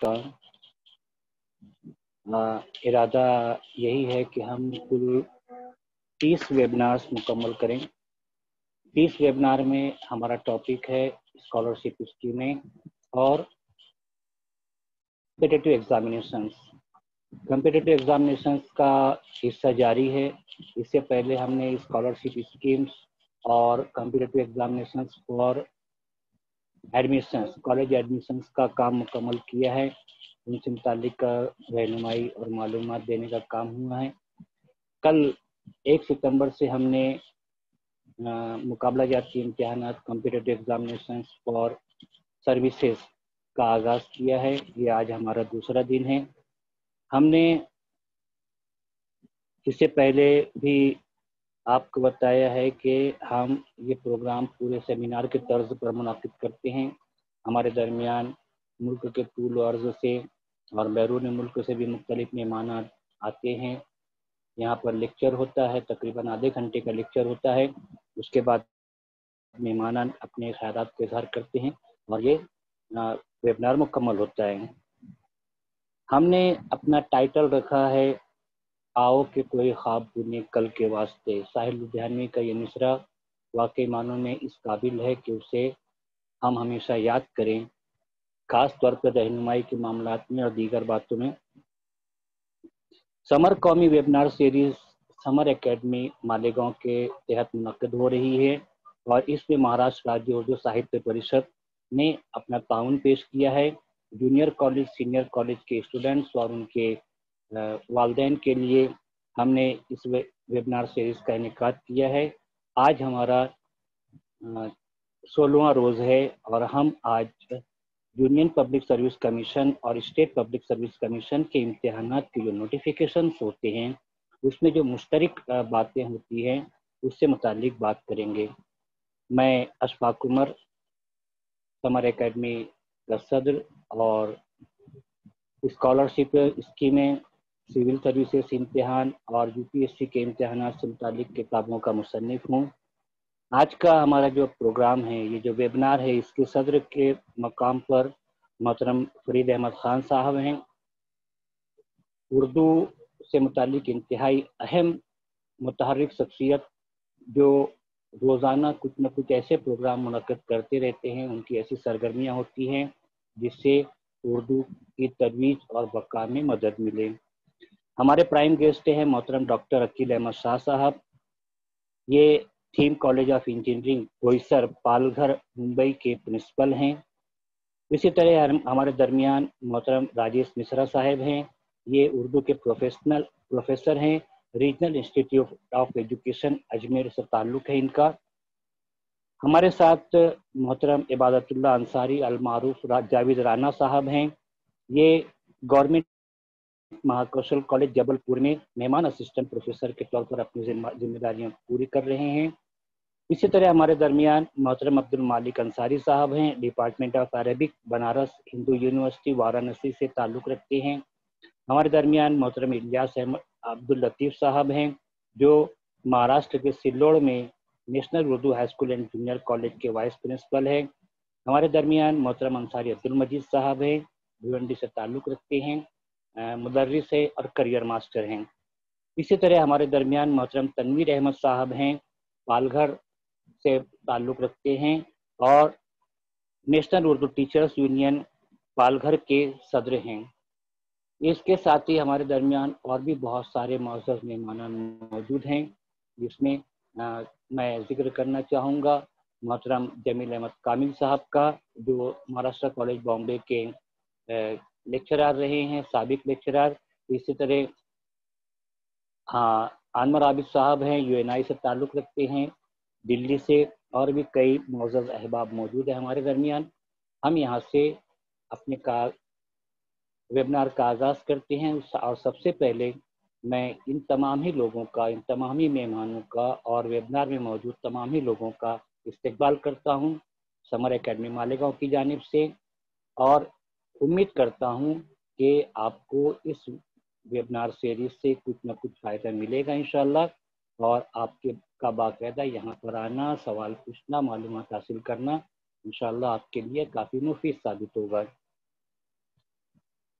का इरादा यही है कि हम कुल 30 वेबिनार्स मुकम्मल करें। 30 वेबिनार में हमारा टॉपिक है स्कॉलरशिप स्कीमें और कॉम्पिटिटिव एग्जामिनेशंस। कॉम्पिटिटिव एग्जामिनेशंस का हिस्सा जारी है। इससे पहले हमने स्कॉलरशिप स्कीम्स और कॉम्पिटिटिव एग्जामिनेशंस और एडमिशंस, कॉलेज एडमिशंस का काम मुकम्मल किया है। उनसे मुतालिक रहनुमाई और मालूमात देने का काम हुआ है। कल 1 सितंबर से हमने मुकाबला जाती इम्तिहानात कॉम्पिटिटिव एग्जामिनेशंस और सर्विसेज का आगाज़ किया है। ये आज हमारा दूसरा दिन है। हमने इससे पहले भी आपको बताया है कि हम ये प्रोग्राम पूरे सेमिनार के तर्ज पर मुनाकिद करते हैं। हमारे दरमियान मुल्क के तूल अर्ज़ से और बैरून मुल्क से भी मुख्तलिफ मेहमान आते हैं। यहाँ पर लेक्चर होता है, तकरीबन आधे घंटे का लेक्चर होता है। उसके बाद मेहमान अपने ख्यालात का इज़हार करते हैं और ये वेबिनार मुकम्मल होता है। हमने अपना टाइटल रखा है आओ कि कोई ख्वाब बुने कल के वास्ते। साहिल लुधियानवी का ये मिसरा वाकई मानों में इस काबिल है कि उसे हम हमेशा याद करें, खास तौर पर रहनुमाई के मामलात में और दीगर बातों में। समर कौमी webinar series summer academy Malegaon के तहत मुनक्किद हो रही है और इसमें महाराष्ट्र राज्य उर्दू साहित्य परिषद ने अपना ताउन पेश किया है। जूनियर कॉलेज, सीनियर कॉलेज के स्टूडेंट्स और उनके वालिदैन के लिए हमने इस वेबिनार सीरीज का इनेकाद किया है। आज हमारा 16वां रोज़ है और हम आज यूनियन पब्लिक सर्विस कमीशन और स्टेट पब्लिक सर्विस कमीशन के इम्तिहानात के जो नोटिफिकेशंस होते हैं उसमें जो मुश्तरक बातें होती हैं उससे मुतालिक बात करेंगे। मैं अशफाक उमर, समर एकेडमी का सदर और स्कॉलरशिप स्कीमें, सिविल सर्विसेज इम्तिहान और यूपीएससी के इम्तिहानात से मुतालिक किताबों का मुसन्निफ हूँ। आज का हमारा जो प्रोग्राम है, ये जो वेबिनार है, इसके सदर के मकाम पर मोहतरम फरीद अहमद खान साहब हैं। उर्दू से मुतालिक इंतहाई अहम मुतहर्रिक शख्सियत जो रोज़ाना कुछ न कुछ ऐसे प्रोग्राम मुनक्किद करते रहते हैं, उनकी ऐसी सरगर्मियाँ होती हैं जिससे उर्दू की तजवीज़ और बका में मदद मिले। हमारे प्राइम गेस्ट हैं मोहतरम डॉक्टर अकील अहमद शाह साहब। ये theme college of engineering Boisar Palghar Mumbai के प्रिंसिपल हैं। इसी तरह हमारे दरमियान मोहतरम राजेश मिश्रा साहब हैं। ये उर्दू के प्रोफेसर हैं। Regional institute of education Ajmer से ताल्लुक़ है इनका। हमारे साथ मोहतरम इबादतुल्लाह अंसारी अल मारूफ जावेद राना साहब हैं। ये गवर्नमेंट महाकौशल कॉलेज जबलपुर में मेहमान असिस्टेंट प्रोफेसर के तौर पर अपनी जिम्मेदारियां पूरी कर रहे हैं। इसी तरह हमारे दरमियान मोहतरम अब्दुल मालिक अंसारी साहब हैं, department of Arabic Banaras Hindu university Varanasi से ताल्लुक़ रखते हैं। हमारे दरमियान मोहतरम इलियास अहमद अब्दुल लतीफ़ साहब हैं जो महाराष्ट्र के सिल्लोड़ में national Urdu high school and junior college के वाइस प्रिंसिपल हैं। हमारे दरमियान मोहतरम अंसारी अब्दुल मजीद साहब हैं, भिवंडी से ताल्लुक़ रखते हैं, मुदर्रिस है और करियर मास्टर हैं। इसी तरह हमारे दरमियान मोहतरम तनवीर अहमद साहब हैं, पालघर से ताल्लुक़ रखते हैं और national Urdu teachers union Palghar के सदर हैं। इसके साथ ही हमारे दरमियान और भी बहुत सारे मौजूद मेहमान मौजूद हैं, जिसमें मैं जिक्र करना चाहूँगा मोहतरम जमील अहमद कामिल साहब का, जो महाराष्ट्र कॉलेज बॉम्बे के लेक्चरर रहे हैं, साबिक लेक्चरर। इसी तरह आनवर आबिद साहब हैं, यूएनआई से ताल्लुक़ रखते हैं दिल्ली से, और भी कई मौजूद अहबाब मौजूद है हमारे दरमियान। हम यहाँ से अपने वेबिनार का आगाज़ करते हैं और सबसे पहले मैं इन तमाम ही लोगों का, इन तमाम ही मेहमानों का और वेबिनार में मौजूद तमाम ही लोगों का इस्तकबाल करता हूँ समर एकेडमी मालेगांव की जानिब से, और उम्मीद करता हूँ कि आपको इस वेबिनार सीरीज से कुछ न कुछ फ़ायदा मिलेगा इंशाअल्लाह, और आपके का बाकायदा यहाँ पर आना, सवाल पूछना, मालूमात हासिल करना इंशाअल्लाह आपके लिए काफ़ी मुफीद साबित होगा।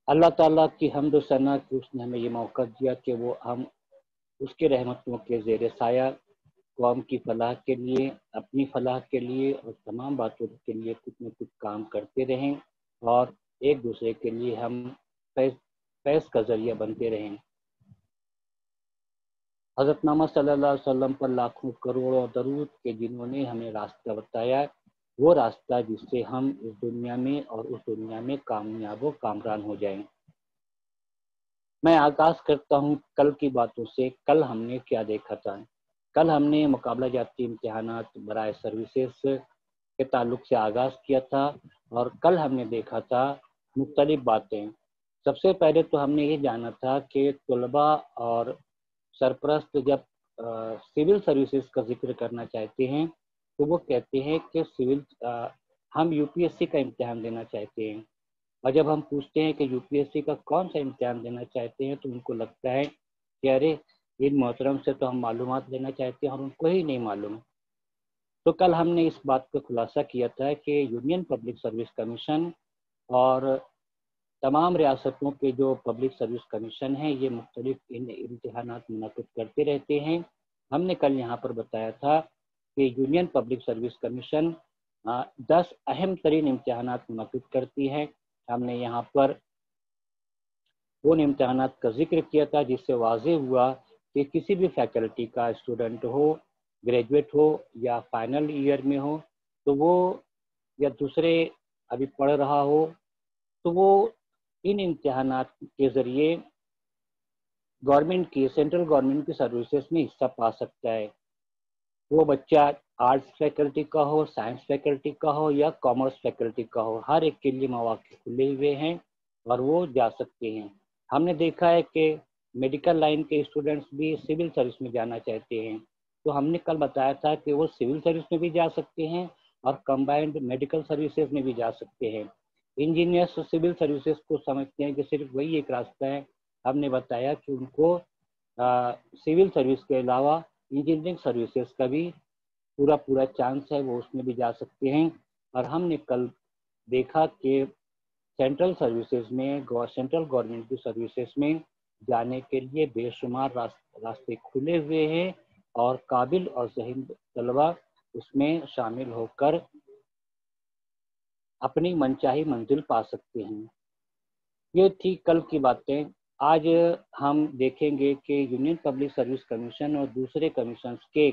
اللہ ताला की हम्द व सना कि उसने हमें ये मौका दिया कि वो हम उसके रहमतों के ज़ेर साया कौम की फलाह के लिए, अपनी फलाह के लिए और तमाम बातों के लिए कुछ न कुछ काम करते रहें और एक दूसरे के लिए हम फैज़ फैज़ का ज़रिया बनते रहें। हज़रत मोहम्मद सल्लल्लाहु अलैहि वसल्लम पर लाखों करोड़ों दरूद के जिन्होंने हमें रास्ता बताया, वो रास्ता जिससे हम इस दुनिया में और उस दुनिया में कामयाब व कामरान हो जाएं। मैं आगाज़ करता हूँ कल की बातों से। कल हमने क्या देखा था? कल हमने मुकाबला जाती इम्तिहानात बराए सर्विसेज के ताल्लुक से आगाज़ किया था और कल हमने देखा था मुख्तलिफ बातें। सबसे पहले तो हमने ये जाना था कि तलबा और सरपरस्त जब सिविल सर्विसेज का जिक्र करना चाहते हैं तो वो कहते हैं कि हम यूपीएससी का इम्तिहान देना चाहते हैं। और जब हम पूछते हैं कि यूपीएससी का कौन सा इम्तिहान देना चाहते हैं तो उनको लगता है कि अरे इन मोहतरम से तो हम मालूमात लेना चाहते हैं और उनको ही नहीं मालूम। तो कल हमने इस बात का खुलासा किया था कि यूनियन पब्लिक सर्विस कमीशन और तमाम रियासतों के जो पब्लिक सर्विस कमीशन हैं ये मुख्तलिफ इम्तिहानात मुनक़िद करते रहते हैं। हमने कल यहाँ पर बताया था कि यूनियन पब्लिक सर्विस कमीशन 10 अहम तरीन इम्तिहानात मुनक़िद करती है। हमने यहाँ पर उन इम्तिहानात का जिक्र किया था जिससे वाज़े हुआ कि किसी भी फैकल्टी का स्टूडेंट हो, ग्रेजुएट हो या फाइनल ईयर में हो, तो वो या दूसरे अभी पढ़ रहा हो, तो वो इन इम्तिहानात के ज़रिए गवर्नमेंट की सेंट्रल गवर्नमेंट की सर्विसेज में हिस्सा पा सकता है। वो बच्चा आर्ट्स फैकल्टी का हो, साइंस फैकल्टी का हो या कॉमर्स फैकल्टी का हो, हर एक के लिए मौके खुले हुए हैं और वो जा सकते हैं। हमने देखा है कि मेडिकल लाइन के स्टूडेंट्स भी सिविल सर्विस में जाना चाहते हैं, तो हमने कल बताया था कि वो सिविल सर्विस में भी जा सकते हैं और कंबाइंड मेडिकल सर्विसेज में भी जा सकते हैं। इंजीनियर्स सिविल सर्विसेज को समझते हैं कि सिर्फ वही एक रास्ता है। हमने बताया कि उनको सिविल सर्विस के अलावा इंजीनियरिंग सर्विसेज का भी पूरा पूरा चांस है, वो उसमें भी जा सकते हैं। और हमने कल देखा कि सेंट्रल गवर्नमेंट की सर्विसेज में जाने के लिए बेशुमार रास्ते खुले हुए हैं और काबिल और ज़हीन तलबा उसमें शामिल होकर अपनी मनचाही मंजिल पा सकते हैं। ये थी कल की बातें। आज हम देखेंगे कि यूनियन पब्लिक सर्विस कमीशन और दूसरे कमीशंस के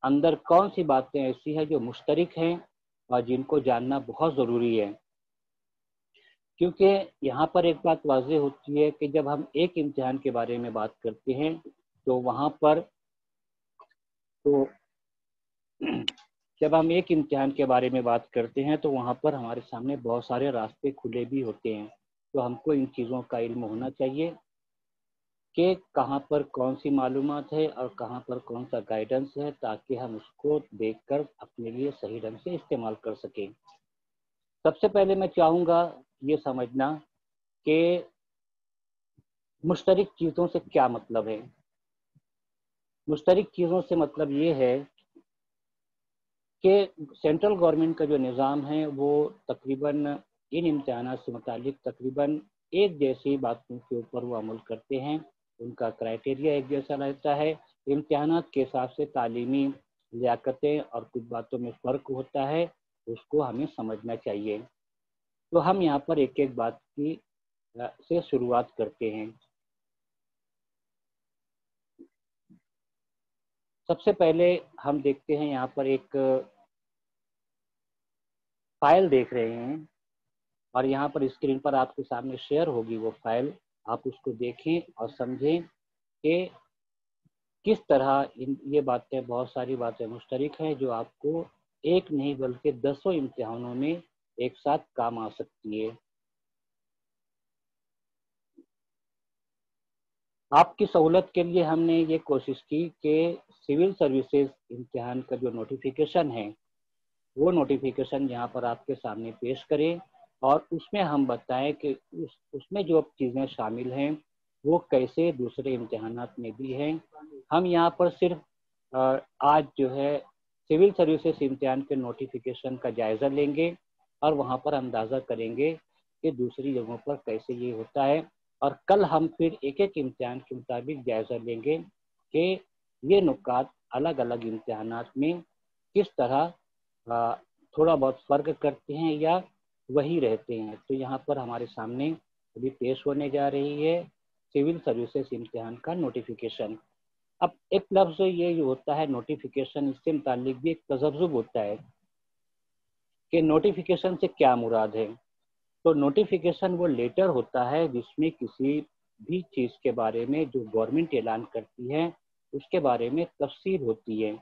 अंदर कौन सी बातें ऐसी हैं जो मुश्तरक हैं और जिनको जानना बहुत ज़रूरी है। क्योंकि यहाँ पर एक बात वाज़ेह होती है कि जब हम एक इम्तिहान के बारे में बात करते हैं तो वहाँ पर तो जब हम एक इम्तिहान के बारे में बात करते हैं तो वहाँ पर हमारे सामने बहुत सारे रास्ते खुले भी होते हैं। तो हमको इन चीज़ों का इल्म होना चाहिए कि कहाँ पर कौन सी मालूमात है और कहाँ पर कौन सा गाइडेंस है, ताकि हम उसको देखकर अपने लिए सही ढंग से इस्तेमाल कर सकें। सबसे पहले मैं चाहूँगा ये समझना कि मुश्तरक चीज़ों से क्या मतलब है। मुश्तरक चीज़ों से मतलब ये है कि सेंट्रल गवर्नमेंट का जो निज़ाम है वो तकरीबन इन इम्तिहानात से मुतालिक तकरीबन एक जैसी बातों के ऊपर वो अमल करते हैं। उनका क्राइटेरिया एक जैसा रहता है। इम्तिहानात के हिसाब से तालीमी लियाकतें और कुछ बातों में फ़र्क होता है, उसको हमें समझना चाहिए। तो हम यहाँ पर एक एक बात की से शुरुआत करते हैं। सबसे पहले हम देखते हैं, यहाँ पर एक फाइल देख रहे हैं और यहाँ पर स्क्रीन पर आपके सामने शेयर होगी वो फाइल। आप उसको देखें और समझें कि किस तरह ये बातें, बहुत सारी बातें मुश्तरक हैं जो आपको एक नहीं बल्कि दसों इम्तिहानों में एक साथ काम आ सकती है। आपकी सहूलत के लिए हमने ये कोशिश की कि सिविल सर्विसेज इम्तिहान का जो नोटिफिकेशन है वो नोटिफिकेशन यहाँ पर आपके सामने पेश करें और उसमें हम बताएं कि उसमें जो चीज़ें शामिल हैं वो कैसे दूसरे इम्तिहानात में भी हैं। हम यहाँ पर सिर्फ आज जो है सिविल सर्विसेज इम्तिहान के नोटिफिकेशन का जायज़ा लेंगे और वहाँ पर अंदाज़ा करेंगे कि दूसरी जगहों पर कैसे ये होता है। और कल हम फिर एक एक इम्तिहान के मुताबिक जायज़ा लेंगे कि ये नुकात अलग अलग इम्तिहानात में किस तरह थोड़ा बहुत फ़र्क करते हैं या वही रहते हैं। तो यहाँ पर हमारे सामने अभी पेश होने जा रही है सिविल सर्विसेज इम्तिहान का नोटिफिकेशन। अब एक लफ्ज़ ये जो होता है नोटिफिकेशन, इससे मुताल्लिक भी एक तज़ब्ज़ुब होता है कि नोटिफिकेशन से क्या मुराद है। तो नोटिफिकेशन वो लेटर होता है जिसमें किसी भी चीज़ के बारे में जो गवर्नमेंट ऐलान करती है उसके बारे में तफसील होती है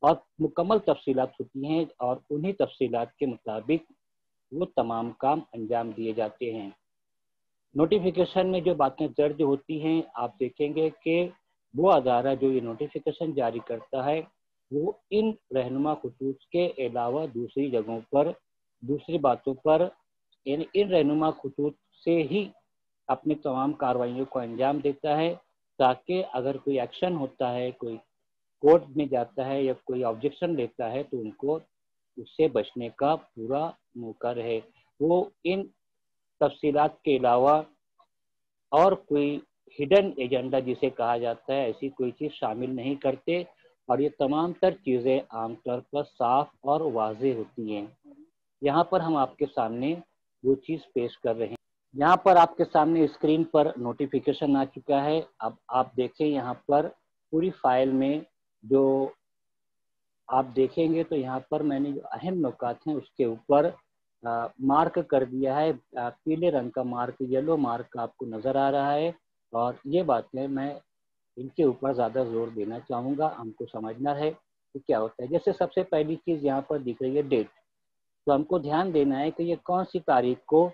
और मुकम्मल तफसीलात होती हैं, और उन्हीं तफसीलात के मुताबिक वो तमाम काम अंजाम दिए जाते हैं। नोटिफिकेशन में जो बातें दर्ज होती हैं, आप देखेंगे कि वो अदारा जो ये नोटिफिकेशन जारी करता है वो इन रहनुमा खतूत के अलावा दूसरी जगहों पर, दूसरी बातों पर, इन रहनुमा खतूत से ही अपनी तमाम कार्रवाइयों को अंजाम देता है, ताकि अगर कोई एक्शन होता है, कोई कोर्ट में जाता है या कोई ऑब्जेक्शन लेता है तो उनको उससे बचने का पूरा मौका रहे। वो इन तफसीलात के अलावा और कोई हिडन एजेंडा जिसे कहा जाता है ऐसी कोई चीज़ शामिल नहीं करते, और ये तमाम तर चीज़ें आमतौर पर साफ और वाज़ेह होती हैं। यहाँ पर हम आपके सामने वो चीज़ पेश कर रहे हैं। यहाँ पर आपके सामने स्क्रीन पर नोटिफिकेशन आ चुका है। अब आप देखें यहाँ पर पूरी फाइल में जो आप देखेंगे तो यहाँ पर मैंने जो अहम नुकात हैं उसके ऊपर मार्क कर दिया है। पीले रंग का मार्क, येलो मार्क आपको नज़र आ रहा है, और ये बातें मैं इनके ऊपर ज़्यादा जोर देना चाहूँगा। हमको समझना है कि क्या होता है। जैसे सबसे पहली चीज़ यहाँ पर दिख रही है डेट, तो हमको ध्यान देना है कि ये कौन सी तारीख को,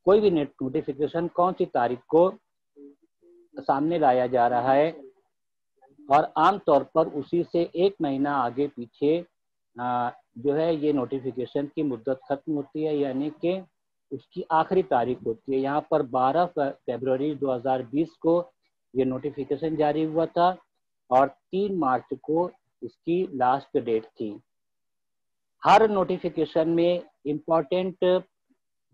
कोई भी नेट नोटिफिकेशन कौन सी तारीख को सामने लाया जा रहा है, और आम तौर पर उसी से एक महीना आगे पीछे जो है ये नोटिफिकेशन की मुद्दत खत्म होती है, यानी कि उसकी आखिरी तारीख होती है। यहाँ पर 12 फरवरी 2020 को ये नोटिफिकेशन जारी हुआ था और 3 मार्च को इसकी लास्ट डेट थी। हर नोटिफिकेशन में इम्पॉर्टेंट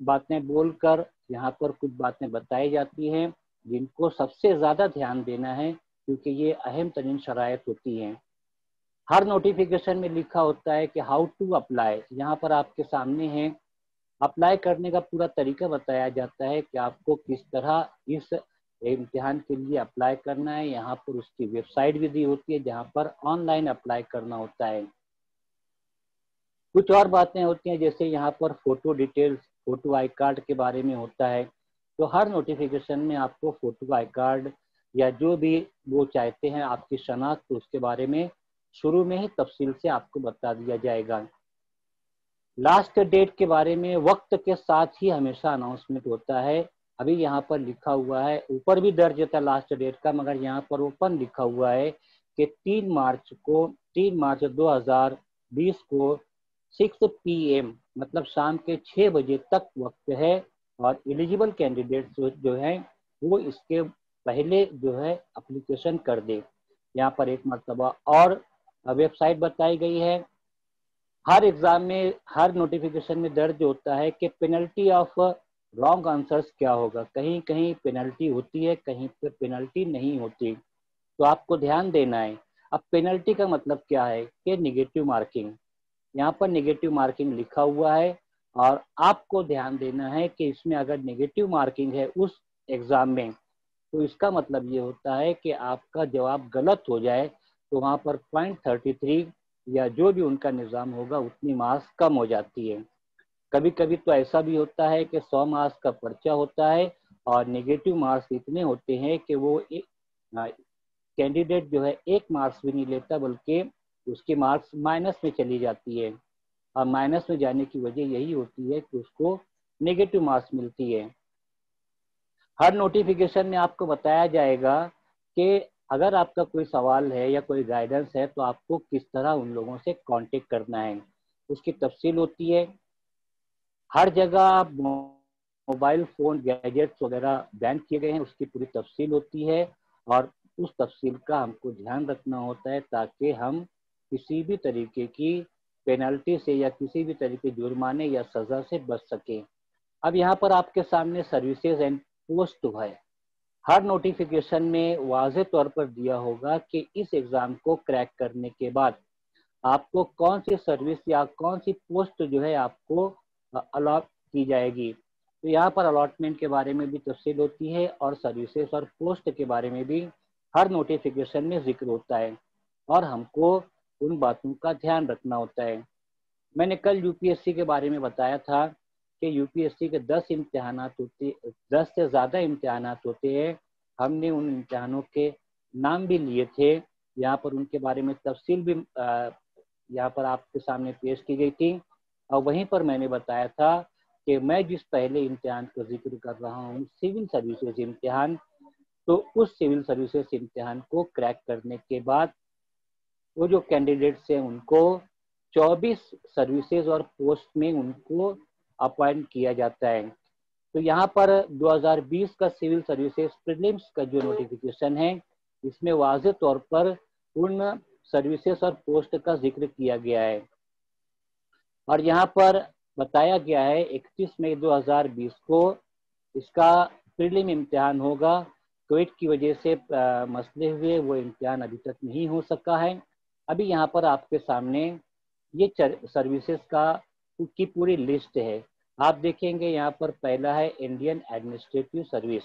बातें बोलकर यहाँ पर कुछ बातें बताई जाती हैं जिनको सबसे ज़्यादा ध्यान देना है, क्योंकि ये अहम तरीन शराइत होती हैं। हर नोटिफिकेशन में लिखा होता है कि हाउ टू अप्लाई। यहाँ पर आपके सामने है अप्लाई करने का पूरा तरीका बताया जाता है कि आपको किस तरह इस इम्तिहान के लिए अप्लाई करना है। यहाँ पर उसकी वेबसाइट भी दी होती है जहाँ पर ऑनलाइन अप्लाई करना होता है। कुछ और बातें होती हैं, जैसे यहाँ पर photo details, photo I card के बारे में होता है। तो हर नोटिफिकेशन में आपको फोटो आई कार्ड या जो भी वो चाहते हैं आपकी शनाख्त, तो उसके बारे में शुरू में ही तफसील से आपको बता दिया जाएगा। लास्ट डेट के बारे में वक्त के साथ ही हमेशा अनाउंसमेंट होता है। अभी यहाँ पर लिखा हुआ है, ऊपर भी दर्ज था लास्ट डेट का, मगर यहाँ पर ओपन लिखा हुआ है कि 3 मार्च 2020 को 6 PM मतलब शाम के 6 बजे तक वक्त है, और एलिजिबल कैंडिडेट्स जो हैं वो इसके पहले जो है एप्लीकेशन कर दे। यहाँ पर एक मरतबा और वेबसाइट बताई गई है। हर एग्जाम में, हर नोटिफिकेशन में दर्ज होता है कि पेनल्टी ऑफ रॉन्ग आंसर्स क्या होगा। कहीं कहीं पेनल्टी होती है, कहीं पर पेनल्टी नहीं होती, तो आपको ध्यान देना है। अब पेनल्टी का मतलब क्या है कि निगेटिव मार्किंग। यहाँ पर नेगेटिव मार्किंग लिखा हुआ है, और आपको ध्यान देना है कि इसमें अगर नेगेटिव मार्किंग है उस एग्ज़ाम में, तो इसका मतलब ये होता है कि आपका जवाब गलत हो जाए तो वहाँ पर 0.33 या जो भी उनका निज़ाम होगा उतनी मार्क्स कम हो जाती है। कभी कभी तो ऐसा भी होता है कि 100 मार्क्स का पर्चा होता है और नेगेटिव मार्क्स इतने होते हैं कि वो कैंडिडेट जो है 1 मार्क्स भी नहीं लेता, बल्कि उसकी मार्क्स माइनस में चली जाती है। और माइनस में जाने की वजह यही होती है कि उसको नेगेटिव मार्क्स मिलती है। हर नोटिफिकेशन में आपको बताया जाएगा कि अगर आपका कोई सवाल है या कोई गाइडेंस है तो आपको किस तरह उन लोगों से कांटेक्ट करना है, उसकी तफसील होती है। हर जगह मोबाइल फ़ोन गैजेट्स वगैरह बैन किए गए हैं, उसकी पूरी तफसील होती है, और उस तफसील का हमको ध्यान रखना होता है ताकि हम किसी भी तरीके की पेनल्टी से या किसी भी तरीके जुर्माने या सज़ा से बच सकें। अब यहाँ पर आपके सामने सर्विसेज एंड पोस्ट है। हर नोटिफिकेशन में वाज़ेह तौर पर दिया होगा कि इस एग्जाम को क्रैक करने के बाद आपको कौन सी सर्विस या कौन सी पोस्ट जो है आपको अलॉट की जाएगी। तो यहाँ पर अलॉटमेंट के बारे में भी तफसील होती है और सर्विसेज और पोस्ट के बारे में भी हर नोटिफिकेशन में जिक्र होता है और हमको उन बातों का ध्यान रखना होता है। मैंने कल यूपीएससी के बारे में बताया था कि यूपीएससी के 10 से ज़्यादा इम्तिहानात होते हैं। हमने उन इम्तिहानों के नाम भी लिए थे, यहाँ पर उनके बारे में तफसील भी यहाँ पर आपके सामने पेश की गई थी। और वहीं पर मैंने बताया था कि मैं जिस पहले इम्तिहान का जिक्र कर रहा हूँ, सिविल सर्विसेज इम्तिहान, तो उस सिविल सर्विसेज इम्तिहान को क्रैक करने के बाद वो जो कैंडिडेट्स हैं उनको 24 सर्विसेज और पोस्ट में उनको अपॉइंट किया जाता है। तो यहाँ पर 2020 का सिविल सर्विसेज प्रीलिम्स का जो नोटिफिकेशन है, इसमें वाज़ेह तौर पर उन सर्विसेज और पोस्ट का जिक्र किया गया है और यहाँ पर बताया गया है 31 मई 2020 को इसका प्रीलिम इम्तिहान होगा। कोविड की वजह से मसले हुए, वो इम्तिहान अभी तक नहीं हो सका है। अभी यहाँ पर आपके सामने ये सर्विसेज की पूरी लिस्ट है। आप देखेंगे यहाँ पर पहला है इंडियन एडमिनिस्ट्रेटिव सर्विस,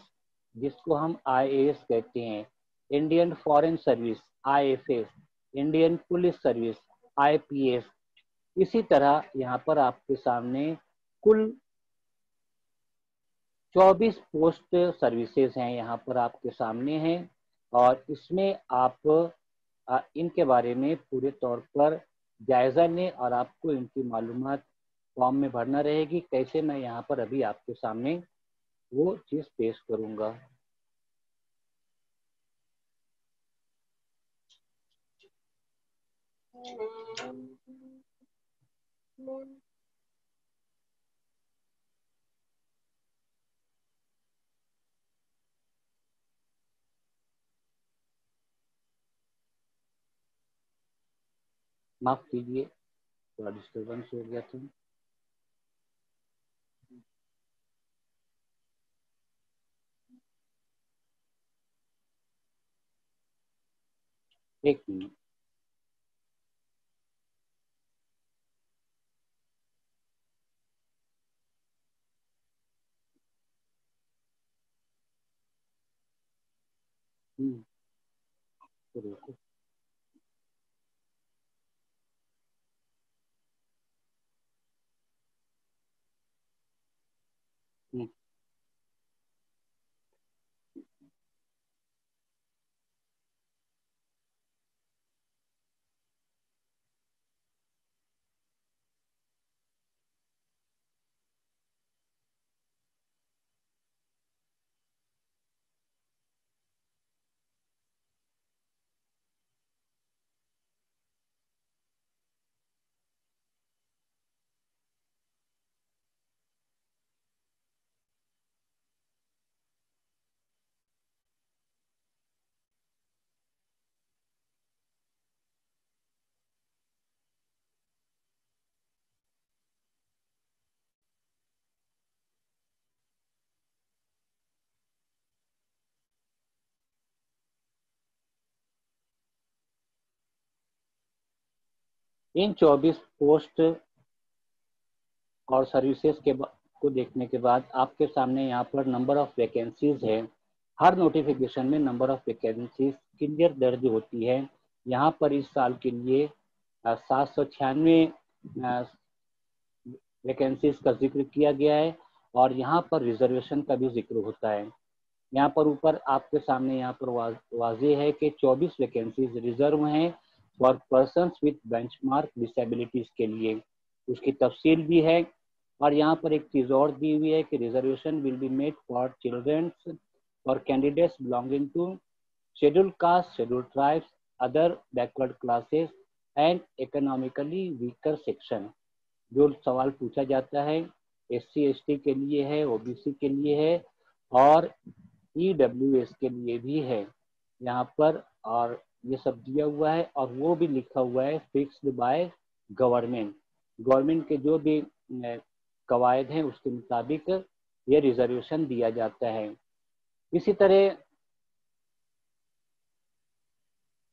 जिसको हम IAS कहते हैं, Indian foreign service IFS, Indian police service IPS। इसी तरह यहाँ पर आपके सामने कुल 24 पोस्ट सर्विसेज हैं, यहाँ पर आपके सामने हैं और इसमें आप इनके बारे में पूरे तौर पर जायज़ा लें और आपको इनकी मालूमात फॉर्म में भरना रहेगी। कैसे, मैं यहाँ पर अभी आपके सामने वो चीज़ पेश करूँगा। माफ कीजिए, थोड़ा डिस्टर्बेंस हो गया था। एक मिनट। रुको। इन 24 पोस्ट और सर्विसेज को देखने के बाद आपके सामने यहाँ पर नंबर ऑफ वैकेंसीज है। हर नोटिफिकेशन में नंबर ऑफ वैकेंसीज क्लियर दर्ज होती है। यहाँ पर इस साल के लिए 796 वैकेंसीज का जिक्र किया गया है और यहाँ पर रिजर्वेशन का भी जिक्र होता है। यहाँ पर ऊपर आपके सामने यहाँ पर वाज़ेह है कि 24 वैकेंसीज रिजर्व हैं for persons with benchmark disabilities के लिए, उसकी तफसील भी है। और यहाँ पर एक चीज़ और दी हुई है कि reservation will be made for childrens और candidates belonging to scheduled caste, scheduled tribes, other backward classes and economically weaker section. जो सवाल पूछा जाता है SC ST के लिए है, OBC के लिए है और EWS के लिए भी है यहाँ पर। और ये सब दिया हुआ है और वो भी लिखा हुआ है फिक्स्ड बाय गवर्नमेंट। गवर्नमेंट के जो भी قواعد ہیں اس کے مطابق یہ ریزرویشن دیا جاتا ہے۔ اسی طرح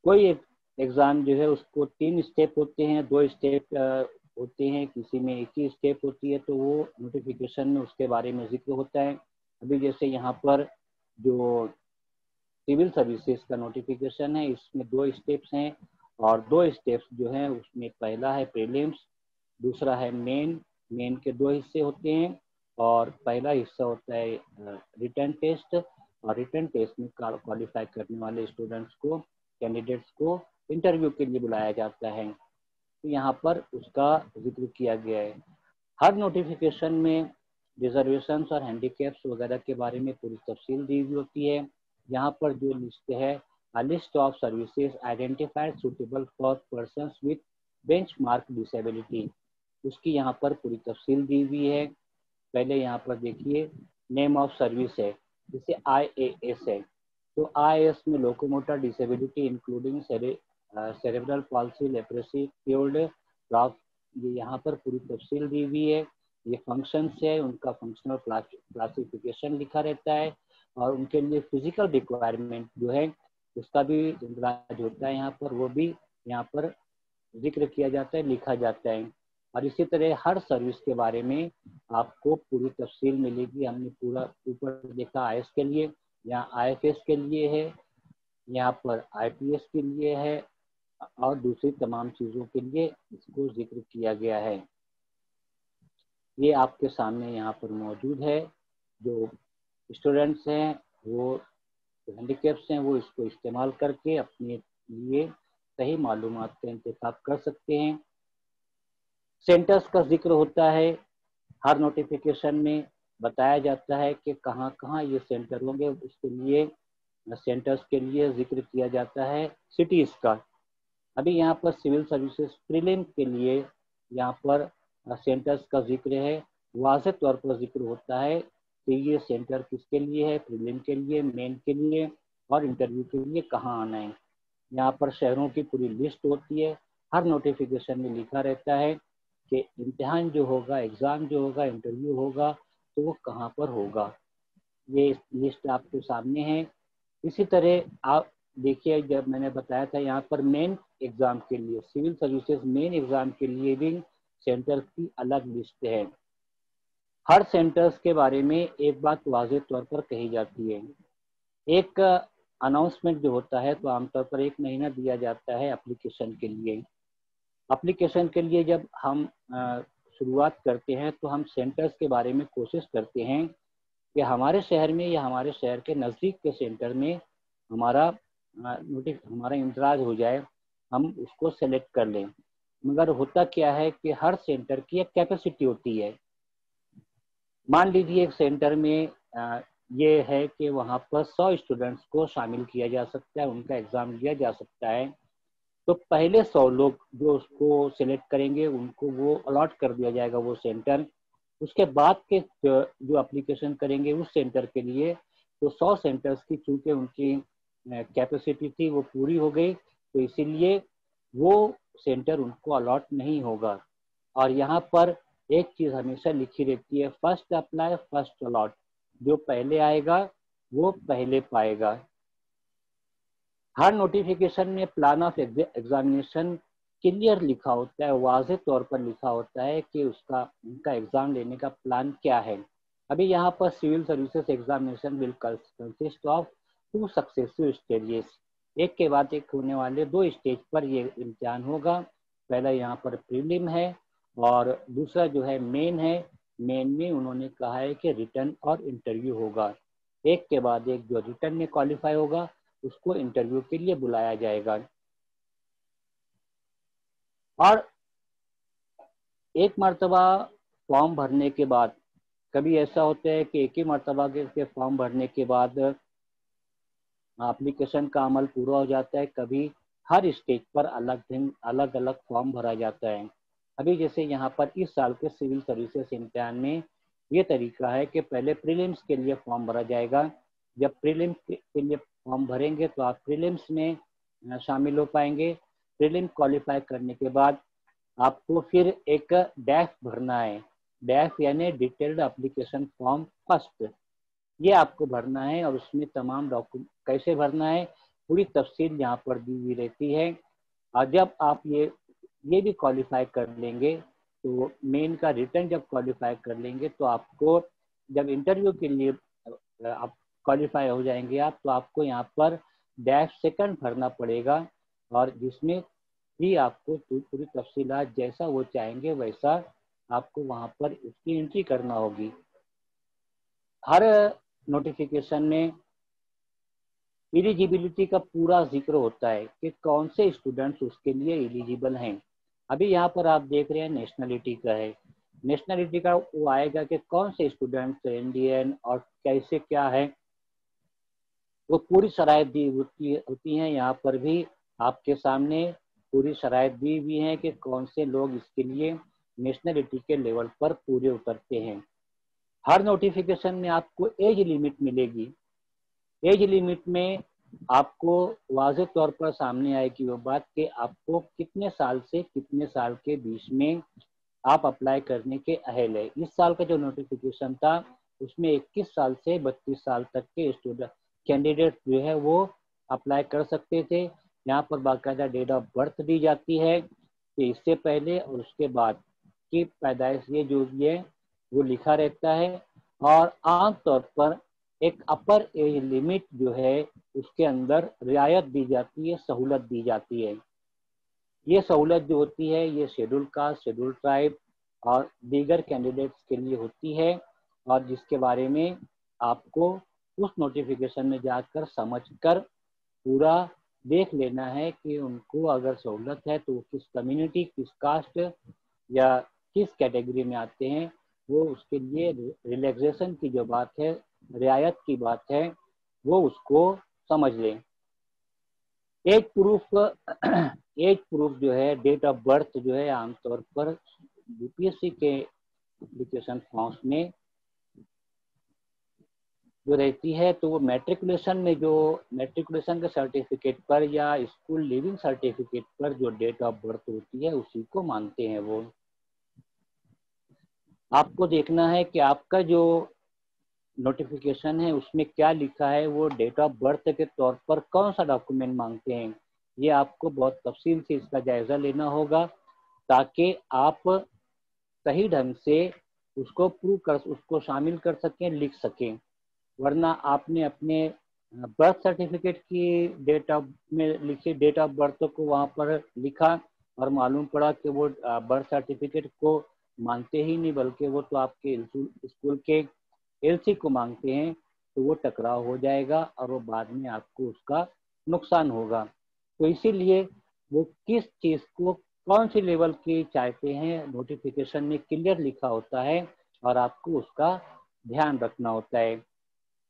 کوئی ایگزام جو ہے اس کو 3 اسٹیپ ہوتے ہیں، 2 اسٹیپ ہوتے ہیں، کسی میں ایک ہی اسٹیپ ہوتی ہے، تو وہ نوٹیفیکیشن میں اس کے بارے میں ذکر ہوتا ہے۔ ابھی جیسے یہاں پر جو سول سروسز کا نوٹیفیکیشن ہے، اس میں 2 اسٹیپس ہیں، اور 2 اسٹیپس جو ہیں اس میں پہلا ہے پریلیمس، دوسرا ہے مین۔ مین کے 2 حصے ہوتے ہیں، اور پہلا حصہ ہوتا ہے ریٹن ٹیسٹ، اور ریٹن ٹیسٹ میں کوالیفائی کرنے والے اسٹوڈنٹس کو، کینڈیڈیٹس کو انٹرویو کے لیے بلایا جاتا ہے۔ تو یہاں پر اس کا ذکر کیا گیا ہے۔ ہر نوٹیفیکیشن میں ریزرویشنس اور ہینڈی کیپس وغیرہ کے بارے میں پوری تفصیل دی ہوئی ہوتی ہے۔ یہاں پر جو لسٹ ہے، list of services identified suitable for persons with benchmark مارک ڈسیبلٹی، اس کی یہاں پر پوری تفصیل دی ہوئی ہے۔ پہلے یہاں پر دیکھیے نیم آف سروس ہے، جسے آئی اے ایس ہے، تو آئی اے ایس میں locomotor disability including cerebral palsy, leprosy, cured dwarfism, یہ یہاں پر پوری تفصیل دی ہوئی ہے۔ یہ فنکشنس ہے، ان کا فنکشنل کلاسیفیکیشن لکھا رہتا ہے، اور ان کے لیے فزیکل ریکوائرمنٹ جو ہے اس کا بھی اندراج ہوتا ہے، یہاں پر وہ بھی یہاں پر ذکر کیا جاتا ہے، لکھا جاتا ہے۔ اور اسی طرح ہر سروس کے بارے میں آپ کو پوری تفصیل ملے گی۔ ہم نے پورا اوپر دیکھا آئی ایس کے لیے، یہاں آئی ایف ایس کے لیے ہے، یہاں پر آئی پی ایس کے لیے ہے، اور دوسری تمام چیزوں کے لیے اس کو ذکر کیا گیا ہے۔ یہ آپ کے سامنے یہاں پر موجود ہے۔ جو اسٹوڈنٹس ہیں، وہ ہینڈی کیپس ہیں، وہ اس کو استعمال کر کے اپنے لیے صحیح معلومات کا انتخاب کر سکتے ہیں۔ سینٹرز کا ذکر ہوتا ہے، ہر نوٹیفیکیشن میں بتایا جاتا ہے کہ کہاں کہاں یہ سینٹر ہوں گے، اس کے لیے سینٹرز کے لیے ذکر کیا جاتا ہے سٹیز کا۔ ابھی یہاں پر سول سروسز پریلم کے لیے یہاں پر سینٹرز کا ذکر ہے، واضح طور پر ذکر ہوتا ہے کہ یہ سینٹر کس کے لیے ہے، پریلم کے لیے، مین کے لیے، اور انٹرویو کے لیے کہاں آنا ہے۔ یہاں پر شہروں کی پوری لسٹ ہوتی ہے، ہر نوٹیفیکیشن میں لکھا رہتا ہے کہ امتحان جو ہوگا، ایگزام جو ہوگا، انٹرویو ہوگا، تو وہ کہاں پر ہوگا۔ یہ لسٹ آپ کے سامنے ہے۔ اسی طرح آپ دیکھیے، جب میں نے بتایا تھا یہاں پر مین ایگزام کے لیے، سول سروسز مین ایگزام کے لیے بھی سینٹر کی الگ لسٹ ہے۔ ہر سینٹرز کے بارے میں ایک بات واضح طور پر کہی جاتی ہے۔ ایک اناؤنسمنٹ جو ہوتا ہے تو عام طور پر 1 مہینہ دیا جاتا ہے اپلیکیشن کے لیے۔ اپلیکیشن کے لیے جب ہم شروعات کرتے ہیں تو ہم سینٹرز کے بارے میں کوشش کرتے ہیں کہ ہمارے شہر میں یا ہمارے شہر کے نزدیک کے سینٹر میں ہمارا اندراج ہو جائے، ہم اس کو سلیکٹ کر لیں۔ مگر ہوتا کیا ہے کہ ہر سینٹر کی ایک کیپیسٹی ہوتی ہے۔ مان لیجیے ایک سینٹر میں یہ ہے کہ وہاں پر 100 اسٹوڈنٹس کو شامل کیا جا سکتا ہے، ان کا ایگزام لیا جا سکتا ہے، تو پہلے 100 لوگ جو اس کو سلیکٹ کریں گے ان کو وہ الاٹ کر دیا جائے گا وہ سینٹر۔ اس کے بعد کے جو اپلیکیشن کریں گے اس سینٹر کے لیے، تو 100 سینٹرز کی چونکہ ان کی کیپیسٹی تھی وہ پوری ہو گئی، تو اسی لیے وہ سینٹر ان کو الاٹ نہیں ہوگا۔ اور یہاں پر ایک چیز ہمیشہ لکھی رہتی ہے، فرسٹ اپلائی فرسٹ الاٹ، جو پہلے آئے گا وہ پہلے پائے گا۔ ہر نوٹیفیکیشن میں پلان آف ایگزامینیشن کلیئر لکھا ہوتا ہے، واضح طور پر لکھا ہوتا ہے کہ ان کا ایگزام لینے کا پلان کیا ہے۔ ابھی یہاں پر civil services examination will consist of 2 successive stages, ایک کے بعد ایک ہونے والے 2 اسٹیج پر یہ امتحان ہوگا۔ پہلا یہاں پر پریلم ہے، اور دوسرا جو ہے مین ہے۔ مین میں انہوں نے کہا ہے کہ ریٹن اور انٹرویو ہوگا، ایک کے بعد ایک جو ریٹن میں کوالیفائی ہوگا اس کو انٹرویو کے لیے بلایا جائے گا۔ اور ایک مرتبہ فارم بھرنے کے بعد، کبھی ایسا ہوتا ہے کہ ایک ہی مرتبہ کے فارم بھرنے کے بعد اپلیکیشن کا عمل پورا ہو جاتا ہے، کبھی ہر اسٹیج پر الگ الگ فارم بھرا جاتا ہے۔ ابھی جیسے یہاں پر اس سال کے سول سروسز امتحان میں یہ طریقہ ہے کہ پہلے پریلمس کے لیے فارم بھرا جائے گا۔ جب پریلمس کے لیے فارم بھریں گے تو آپ پریلمس میں شامل ہو پائیں گے۔ پریلم کوالیفائی کرنے کے بعد آپ کو پھر ایک ڈیسک بھرنا ہے، डैफ यानी डिटेल्ड एप्लीकेशन फॉर्म फर्स्ट, ये आपको भरना है। और उसमें तमाम डॉक्यूमेंट कैसे भरना है पूरी तफसील यहाँ पर दी हुई रहती है। और जब आप ये भी क्वालिफाई कर लेंगे तो मेन का रिटर्न जब क्वालिफाई कर लेंगे तो आपको जब इंटरव्यू के लिए आप क्वालिफाई हो जाएंगे आप, तो आपको यहाँ पर डैश सेकंड भरना पड़ेगा, और जिसमें भी आपको पूरी तफसीलात जैसा वो चाहेंगे वैसा आपको वहाँ पर उसकी एंट्री करना होगी। हर नोटिफिकेशन में एलिजिबिलिटी का पूरा जिक्र होता है कि कौन से स्टूडेंट्स उसके लिए एलिजिबल हैं। अभी यहाँ पर आप देख रहे हैं नेशनलिटी का है, नेशनलिटी का वो आएगा कि कौन से स्टूडेंट्स इंडियन और कैसे क्या है, वो पूरी शराइत दी होती हैं। यहाँ पर भी आपके सामने पूरी शराइत दी हुई है कि कौन से लोग इसके लिए नेशनलिटी के लेवल पर पूरे उतरते हैं। हर नोटिफिकेशन में आपको एज लिमिट मिलेगी। एज लिमिट में आपको वाज़ेह तौर पर सामने आएगी वो बात कि आपको कितने साल से कितने साल के बीच में आप अप्लाई करने के अहल है। इस साल का जो नोटिफिकेशन था उसमें 21 साल से 32 साल तक के स्टूडेंट कैंडिडेट जो है वो अप्लाई कर सकते थे। यहाँ पर बाकायदा डेट ऑफ बर्थ दी जाती है कि इससे पहले और उसके बाद की पैदाइश ये जो भी है वो लिखा रहता है। और आमतौर पर एक अपर एज लिमिट जो है उसके अंदर रियायत दी जाती है, सहूलत दी जाती है। ये सहूलत जो होती है ये शेड्यूल कास्ट, शेड्यूल ट्राइब और दीगर कैंडिडेट्स के लिए होती है, और जिसके बारे में आपको उस नोटिफिकेशन में जाकर समझकर पूरा देख लेना है कि उनको अगर सहूलत है तो किस कम्युनिटी, किस कास्ट या किस कैटेगरी में आते हैं, वो उसके लिए रिलैक्सेशन की जो बात है, रियायत की बात है, वो उसको समझ लें। एज प्रूफ जो है, डेट ऑफ बर्थ जो है आमतौर पर यूपीएससी के एप्लीकेशन फॉर्म्स में जो रहती है तो वो मैट्रिकुलेशन में जो मैट्रिकुलेशन के सर्टिफिकेट पर या स्कूल लिविंग सर्टिफिकेट पर जो डेट ऑफ बर्थ होती है उसी को मानते हैं। वो आपको देखना है कि आपका जो नोटिफिकेशन है उसमें क्या लिखा है, वो डेट ऑफ बर्थ के तौर पर कौन सा डॉक्यूमेंट मांगते हैं, ये आपको बहुत तफसील से इसका जायजा लेना होगा ताकि आप सही ढंग से उसको प्रूव कर, उसको शामिल कर सकें, लिख सकें। वरना आपने अपने बर्थ सर्टिफिकेट की डेट ऑफ में लिखी डेट ऑफ बर्थ को वहाँ पर लिखा और मालूम पड़ा कि वो बर्थ सर्टिफिकेट को मांगते ही नहीं, बल्कि वो तो आपके स्कूल के एलसी को मांगते हैं, तो वो टकराव हो जाएगा और वो बाद में आपको उसका नुकसान होगा। तो इसीलिए वो किस चीज़ को कौन सी लेवल की चाहते हैं नोटिफिकेशन में क्लियर लिखा होता है और आपको उसका ध्यान रखना होता है।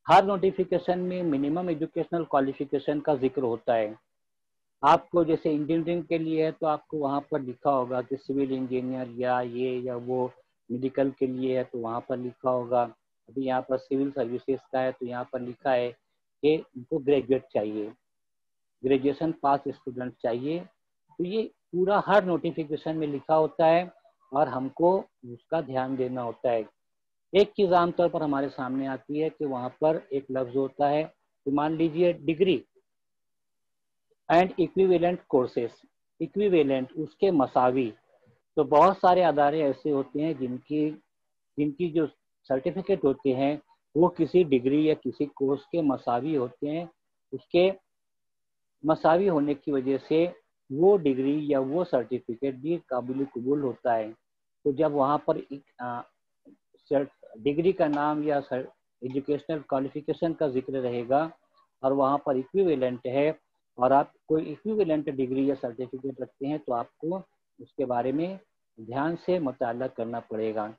हर नोटिफिकेशन में मिनिमम एजुकेशनल क्वालिफिकेशन का जिक्र होता है। आपको जैसे इंजीनियरिंग के लिए है तो आपको वहाँ पर लिखा होगा कि सिविल इंजीनियर या ये या वो, मेडिकल के लिए है तो वहाँ पर लिखा होगा। अभी यहाँ पर सिविल सर्विसेज का है तो यहाँ पर लिखा है कि उनको ग्रेजुएट चाहिए, ग्रेजुएशन पास स्टूडेंट चाहिए। तो ये पूरा हर नोटिफिकेशन में लिखा होता है और हमको उसका ध्यान देना होता है। एक चीज़ आमतौर पर हमारे सामने आती है कि वहाँ पर एक लफ्ज़ होता है कि मान लीजिए degree and equivalent courses, equivalent उसके मसावी। तो बहुत सारे अदारे ऐसे होते हैं जिनकी जो सर्टिफिकेट होते हैं वो किसी डिग्री या किसी कोर्स के मसावी होते हैं। उसके मसावी होने की वजह से वो डिग्री या वो सर्टिफिकेट भी काबिल कबूल होता है। तो जब वहाँ पर डिग्री का नाम या एजुकेशनल क्वालिफिकेशन का जिक्र रहेगा और वहाँ पर इक्विवेलेंट है और आप कोई इक्विवेलेंट डिग्री या सर्टिफिकेट रखते हैं तो आपको उसके बारे में ध्यान से मुताला करना पड़ेगा।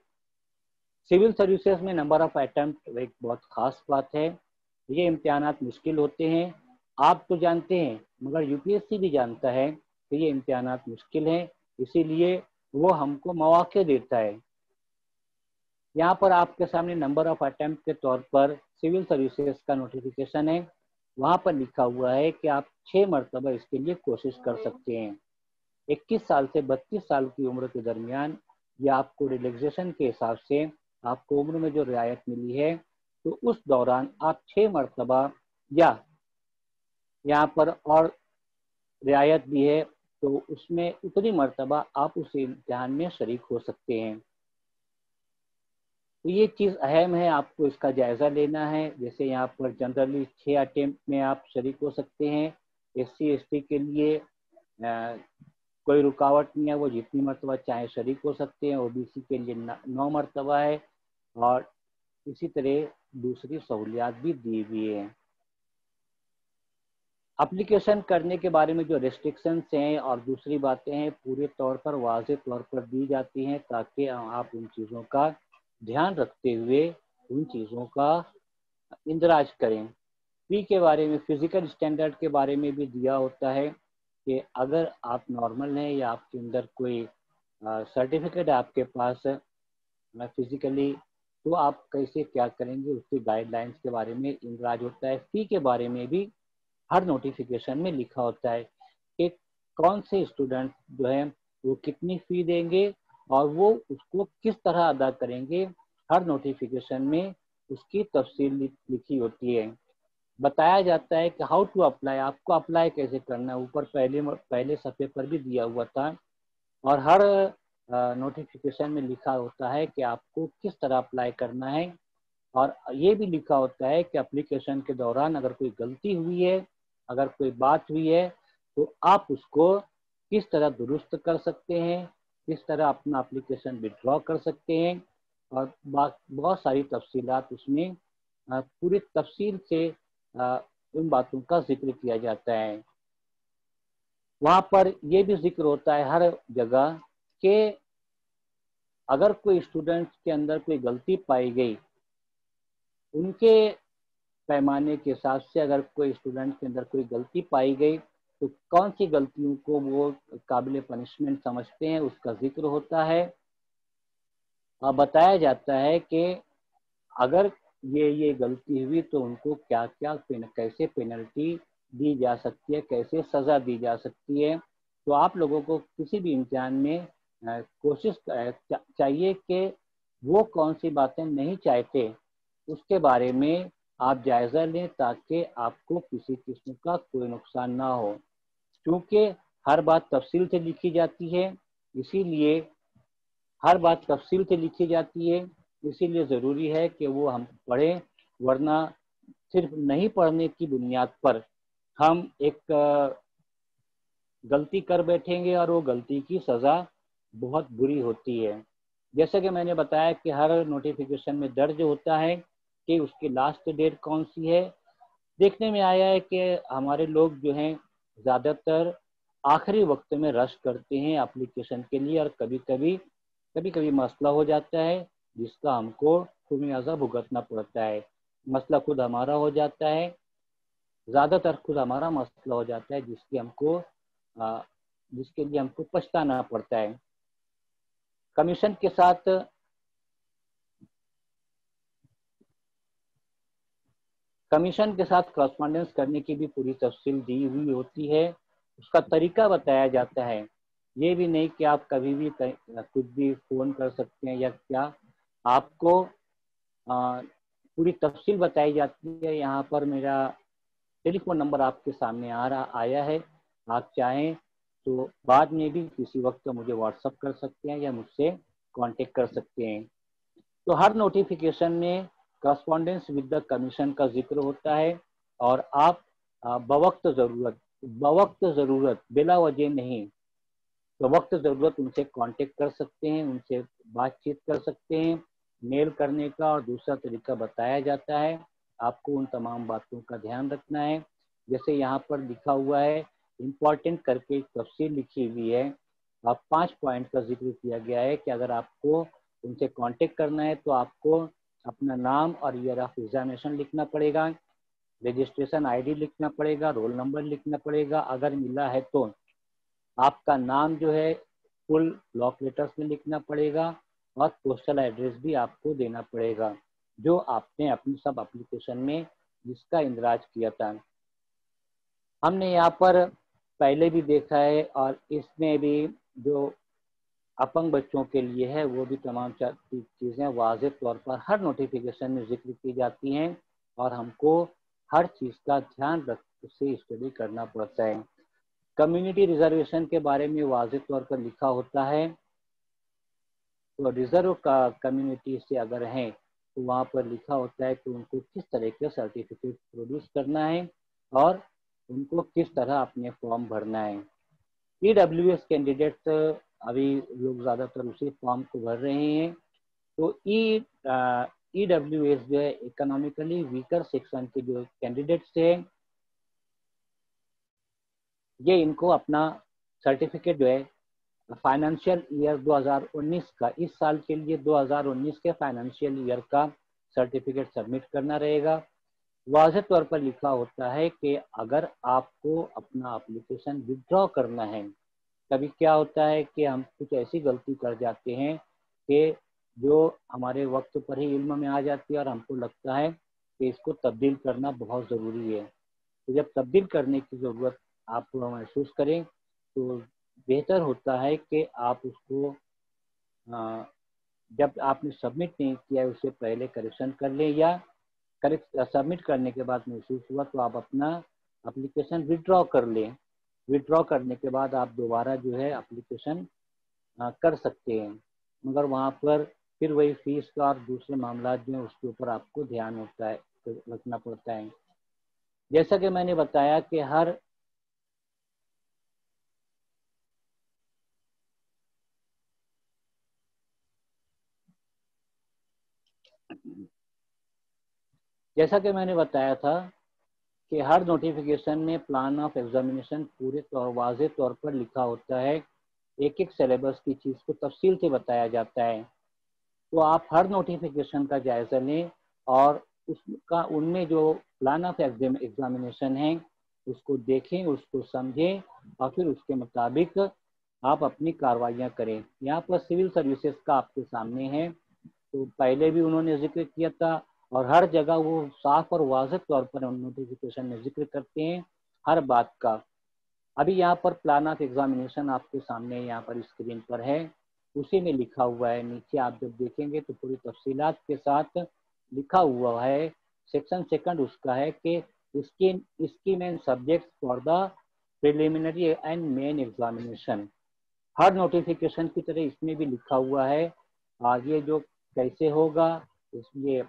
सिविल सर्विसेज में नंबर ऑफ अटेम्प्ट एक बहुत ख़ास बात है। ये इम्तिहानात मुश्किल होते हैं, आप तो जानते हैं, मगर यूपीएससी भी जानता है कि ये इम्तिहानात मुश्किल हैं, इसीलिए वो हमको मौके देता है। यहाँ पर आपके सामने नंबर ऑफ अटेम्प्ट के तौर पर सिविल सर्विसेज का नोटिफिकेशन है, वहाँ पर लिखा हुआ है कि आप 6 मरतबा इसके लिए कोशिश कर सकते हैं। 21 साल से 32 साल की उम्र के दरमियान یا آپ کو ریلیکسیشن کے حساب سے آپ کو عمر میں جو رعایت ملی ہے تو اس دوران آپ 6 مرتبہ یا یہاں پر اور رعایت بھی ہے تو اس میں اتنی مرتبہ آپ اس امتحان میں شریک ہو سکتے ہیں۔ تو یہ چیز اہم ہے، آپ کو اس کا جائزہ لینا ہے۔ جیسے یہاں پر جنرلی 6 اٹیمپٹ میں آپ شریک ہو سکتے ہیں، ایس سی ایس ٹی کے لیے کوئی رکاوٹ نہیں ہے، وہ جتنی مرتبہ چاہے شریک ہو سکتے ہیں، او بی سی کے لیے 9 مرتبہ ہے، اور اسی طرح دوسری سہولیات بھی دی ہوئی ہیں۔ اپلیکیشن کرنے کے بارے میں جو ریسٹرکشنس ہیں اور دوسری باتیں ہیں پورے طور پر واضح طور پر دی جاتی ہیں تاکہ آپ ان چیزوں کا دھیان رکھتے ہوئے ان چیزوں کا اندراج کریں۔ فی کے بارے میں فزیکل اسٹینڈرڈ کے بارے میں بھی دیا ہوتا ہے کہ اگر آپ نارمل ہیں یا آپ کے اندر کوئی سرٹیفکیٹ آپ کے پاس فزیکلی تو آپ کیسے کیا کریں گے، اس کی گائیڈ لائنس کے بارے میں اندراج ہوتا ہے۔ فی کے بارے میں بھی ہر نوٹیفیکیشن میں لکھا ہوتا ہے کہ کون سے اسٹوڈنٹ جو ہیں وہ کتنی فی دیں گے اور وہ اس کو کس طرح ادا کریں گے، ہر نوٹیفیکیشن میں اس کی تفصیل لکھی ہوتی ہے۔ بتایا جاتا ہے کہ ہاؤ ٹو اپلائی، آپ کو اپلائی کیسے کرنا ہے، اوپر پہلے صفحے پر بھی دیا ہوا تھا، اور ہر نوٹیفیکیشن میں لکھا ہوتا ہے کہ آپ کو کس طرح اپلائی کرنا ہے، اور یہ بھی لکھا ہوتا ہے کہ اپلیکیشن کے دوران اگر کوئی غلطی ہوئی ہے، اگر کوئی بات ہوئی ہے تو آپ اس کو کس طرح درست کر سکتے ہیں، کس طرح اپنا اپلیکیشن وڈرا کر سکتے ہیں، اور بہت ساری تفصیلات اس میں پوری تفصیل سے ان باتوں کا ذکر کیا جاتا ہے۔ وہاں پر یہ بھی ذکر ہوتا ہے ہر جگہ کہ اگر کوئی اسٹوڈنٹ کے اندر کوئی غلطی پائی گئی، ان کے پیمانے کے حساب سے اگر کوئی اسٹوڈنٹ کے اندر کوئی غلطی پائی گئی تو کون سی غلطیوں کو وہ قابل پنشمنٹ سمجھتے ہیں، اس کا ذکر ہوتا ہے، اور بتایا جاتا ہے کہ اگر یہ غلطی ہوئی تو ان کو کیا کیا کیسے پینلٹی دی جا سکتی ہے، کیسے سزا دی جا سکتی ہے۔ تو آپ لوگوں کو کسی بھی امتحان میں کوشش چاہیے کہ وہ کون سی باتیں نہیں چاہتے اس کے بارے میں آپ جائزہ لیں تاکہ آپ کو کسی قسم کا کوئی نقصان نہ ہو، کیونکہ ہر بات تفصیل سے لکھی جاتی ہے، اسی لیے ہر بات تفصیل سے لکھی جاتی ہے، اسی لیے ضروری ہے کہ وہ ہم پڑھیں، ورنہ صرف نہیں پڑھنے کی بنیاد پر ہم ایک غلطی کر بیٹھیں گے اور وہ غلطی کی سزا بہت بری ہوتی ہے۔ جیسا کہ میں نے بتایا کہ ہر نوٹیفیکیشن میں درج ہوتا ہے کہ اس کی لاسٹ ڈیٹ کون سی ہے۔ دیکھنے میں آیا ہے کہ ہمارے لوگ جو ہیں زیادہ تر آخری وقت میں رش کرتے ہیں اپلیکیشن کے لیے، اور کبھی کبھی مسئلہ ہو جاتا ہے جس کا ہم کو خمیازہ بھگتنا پڑتا ہے۔ مسئلہ خود ہمارا ہو جاتا ہے، زیادہ تر خود ہمارا مسئلہ ہو جاتا ہے جس کے لیے ہم کو پچھتانا پڑتا ہے۔ کمیشن کے ساتھ کرسپونڈنس کرنے کی بھی پوری تفصیل دی ہوئی ہوتی ہے، اس کا طریقہ بتایا جاتا ہے۔ یہ بھی نہیں کہ آپ کبھی بھی کچھ بھی فون کر سکتے ہیں یا کیا، آپ کو پوری تفصیل بتائی جاتی ہے۔ یہاں پر میرا ٹیلی فون نمبر آپ کے سامنے آیا ہے، آپ چاہیں تو بعد میں بھی کسی وقت مجھے واٹس اپ کر سکتے ہیں یا مجھ سے کانٹیکٹ کر سکتے ہیں۔ تو ہر نوٹیفیکیشن میں کرسپونڈنس ود دا کمیشن کا ذکر ہوتا ہے، اور آپ بوقت ضرورت بلا وجہ نہیں، تو وقت ضرورت ان سے کانٹیکٹ کر سکتے ہیں، ان سے بات چیت کر سکتے ہیں۔ میل کرنے کا اور دوسرا طریقہ بتایا جاتا ہے، آپ کو ان تمام باتوں کا دھیان رکھنا ہے۔ جیسے یہاں پر لکھا ہوا ہے امپورٹنٹ کر کے تفصیل لکھی ہوئی ہے، 5 پوائنٹ کا ذکر کیا گیا ہے کہ اگر آپ کو ان سے کانٹیکٹ کرنا ہے تو آپ کو اپنا نام اور ایئر آف ایگزامینیشن لکھنا پڑے گا، رجسٹریشن آئی ڈی لکھنا پڑے گا، رول نمبر لکھنا پڑے گا، اگر ملا ہے تو آپ کا نام جو ہے فل بلاک لیٹرز میں لکھنا پڑے گا، اور پوسٹل ایڈریس بھی آپ کو دینا پڑے گا جو آپ نے اپنی سب اپلیکیشن میں جس کا اندراج کیا تھا۔ ہم نے یہاں پر پہلے بھی دیکھا ہے اور اس میں بھی جو अपंग बच्चों के लिए है, वो भी तमाम चीज़ें वाज़ेह तौर पर हर नोटिफिकेशन में जिक्र की जाती हैं और हमको हर चीज़ का ध्यान रख से स्टडी करना पड़ता है। कम्युनिटी रिजर्वेशन के बारे में वाज़ेह तौर पर लिखा होता है, तो रिजर्व का कम्युनिटी से अगर हैं तो वहाँ पर लिखा होता है कि उनको किस तरह के सर्टिफिकेट प्रोड्यूस करना है और उनको किस तरह अपने फॉर्म भरना है। EWS कैंडिडेट्स अभी लोग ज़्यादातर उसी फॉर्म को भर रहे हैं। तो EWS जो है इकोनॉमिकली वीकर सेक्शन के जो कैंडिडेट्स हैं, ये इनको अपना सर्टिफिकेट जो है फाइनेंशियल ईयर 2019 का, इस साल के लिए 2019 के फाइनेंशियल ईयर का सर्टिफिकेट सबमिट करना रहेगा। वाज़ेह तौर पर लिखा होता है कि अगर आपको अपना एप्लीकेशन विड्रॉ करना है, कभी क्या होता है कि हम कुछ ऐसी गलती कर जाते हैं कि जो हमारे वक्त पर ही इल्म में आ जाती है और हमको लगता है कि इसको तब्दील करना बहुत ज़रूरी है। तो जब तब्दील करने की ज़रूरत आप महसूस करें तो बेहतर होता है कि आप उसको जब आपने सबमिट नहीं किया है उससे पहले करेक्शन कर लें, या करेक्ट सबमिट करने के बाद महसूस हुआ तो आप अपना एप्लीकेशन विड्रॉ कर लें। विड्रॉ करने के बाद आप दोबारा जो है एप्लीकेशन कर सकते हैं, मगर वहाँ पर फिर वही फीस का और दूसरे मामला जो है उसके ऊपर आपको ध्यान होता है रखना पड़ता है। जैसा कि मैंने बताया कि था कि हर नोटिफिकेशन में प्लान ऑफ एग्जामिनेशन पूरे तौर वाज़ेह तौर पर लिखा होता है, एक एक सिलेबस की चीज़ को तफसील से बताया जाता है। तो आप हर नोटिफिकेशन का जायज़ा लें और उसका उनमें जो प्लान ऑफ एग्जामिनेशन है उसको देखें, उसको समझें और फिर उसके मुताबिक आप अपनी कार्रवाइयाँ करें। यहाँ पर सिविल सर्विसेज का आपके सामने है, तो पहले भी उन्होंने जिक्र किया था और हर जगह वो साफ और वाज़ेह तौर पर नोटिफिकेशन में जिक्र करते हैं हर बात का। अभी यहाँ पर प्लान ऑफ एग्जामिनेशन आपके सामने यहाँ पर स्क्रीन पर है, उसी में लिखा हुआ है। नीचे आप जब देखेंगे तो पूरी तफसीलात के साथ लिखा हुआ है। सेक्शन सेकंड उसका है कि इसकी main subject for the preliminary and main examination. Her notification की तरह इसमें भी लिखा हुआ है आगे जो कैसे होगा। इसलिए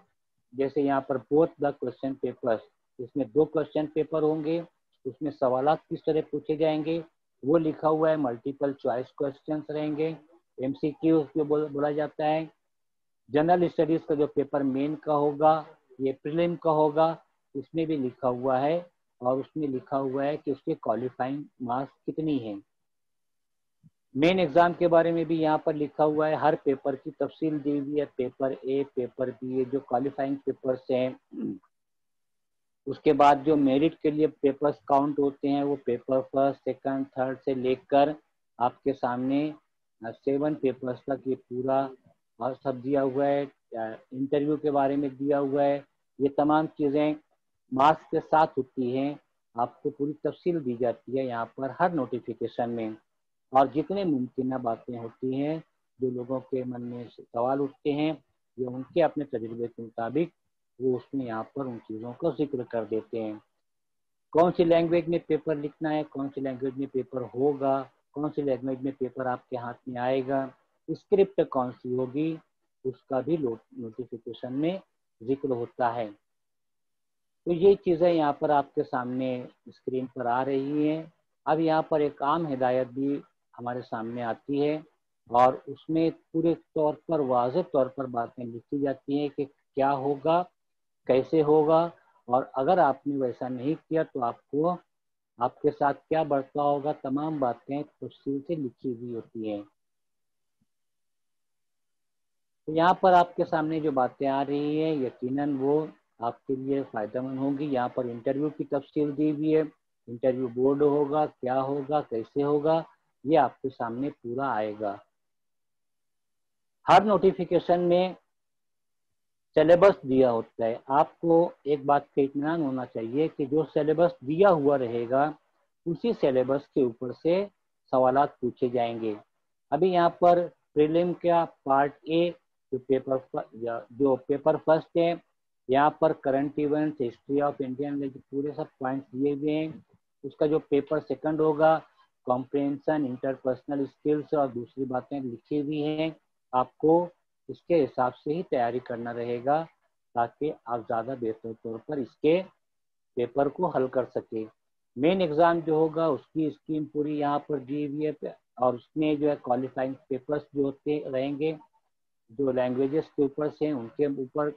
जैसे यहाँ पर बोथ द क्वेश्चन पेपर्स, इसमें 2 क्वेश्चन पेपर होंगे, उसमें सवालात किस तरह पूछे जाएंगे वो लिखा हुआ है। मल्टीपल चॉइस क्वेश्चंस रहेंगे, MCQ जो बोला जाता है। जनरल स्टडीज का जो पेपर मेन का होगा ये प्रीलिम का होगा, इसमें भी लिखा हुआ है और उसमें लिखा हुआ है कि उसके क्वालिफाइंग मार्क्स कितनी हैं। मेन एग्जाम के बारे में भी यहाँ पर लिखा हुआ है, हर पेपर की तफसील दी हुई है, पेपर ए पेपर बी जो क्वालिफाइंग पेपर्स हैं। उसके बाद जो मेरिट के लिए पेपर्स काउंट होते हैं वो पेपर फर्स्ट सेकंड थर्ड से लेकर आपके सामने 7 पेपर्स तक ये पूरा और सब दिया हुआ है। इंटरव्यू के बारे में दिया हुआ है। ये तमाम चीज़ें मार्क्स के साथ होती हैं, आपको पूरी तफसील दी जाती है यहाँ पर हर नोटिफिकेशन में। और जितने मुमकिन बातें होती हैं जो लोगों के मन में सवाल उठते हैं ये उनके अपने तजुर्बे के मुताबिक वो उसमें यहाँ पर उन चीज़ों को जिक्र कर देते हैं। कौन सी लैंग्वेज में पेपर लिखना है, कौन सी लैंग्वेज में पेपर होगा, कौन सी लैंग्वेज में पेपर आपके हाथ में आएगा, स्क्रिप्ट कौन सी होगी, उसका भी नोटिफिकेशन में जिक्र होता है। तो ये चीज़ें यहाँ पर आपके सामने स्क्रीन पर आ रही हैं। अब यहाँ पर एक आम हिदायत भी हमारे सामने आती है और उसमें पूरे तौर पर वाज़ेह तौर पर बातें लिखी जाती हैं कि क्या होगा, कैसे होगा, और अगर आपने वैसा नहीं किया तो आपको आपके साथ क्या बर्ताव होगा, तमाम बातें तफसील से लिखी हुई होती हैं। तो यहाँ पर आपके सामने जो बातें आ रही है यकीनन वो आपके लिए फ़ायदेमंद होंगी। यहाँ पर इंटरव्यू की तफसील दी हुई है, इंटरव्यू बोर्ड होगा, क्या होगा, कैसे होगा, ये आपके सामने पूरा आएगा। हर नोटिफिकेशन में सिलेबस दिया होता है। आपको एक बात का इत्मीनान होना चाहिए कि जो सिलेबस दिया हुआ रहेगा उसी सिलेबस के ऊपर से सवालात पूछे जाएंगे। अभी यहाँ पर प्रीलिम का पार्ट ए जो पेपर फर्स्ट है, यहाँ पर current events, history of Indian, पूरे सब पॉइंट्स दिए हुए हैं। उसका जो पेपर सेकंड होगा, कॉम्प्रिहेंशन, इंटरपर्सनल स्किल्स और दूसरी बातें लिखी हुई हैं। आपको इसके हिसाब से ही तैयारी करना रहेगा ताकि आप ज़्यादा बेहतर तौर पर इसके पेपर को हल कर सके। मेन एग्ज़ाम जो होगा उसकी स्कीम पूरी यहाँ पर दी हुई है, और उसमें जो है क्वालिफाइंग पेपर्स जो होते रहेंगे, जो लैंग्वेजेस के ऊपर से उनके ऊपर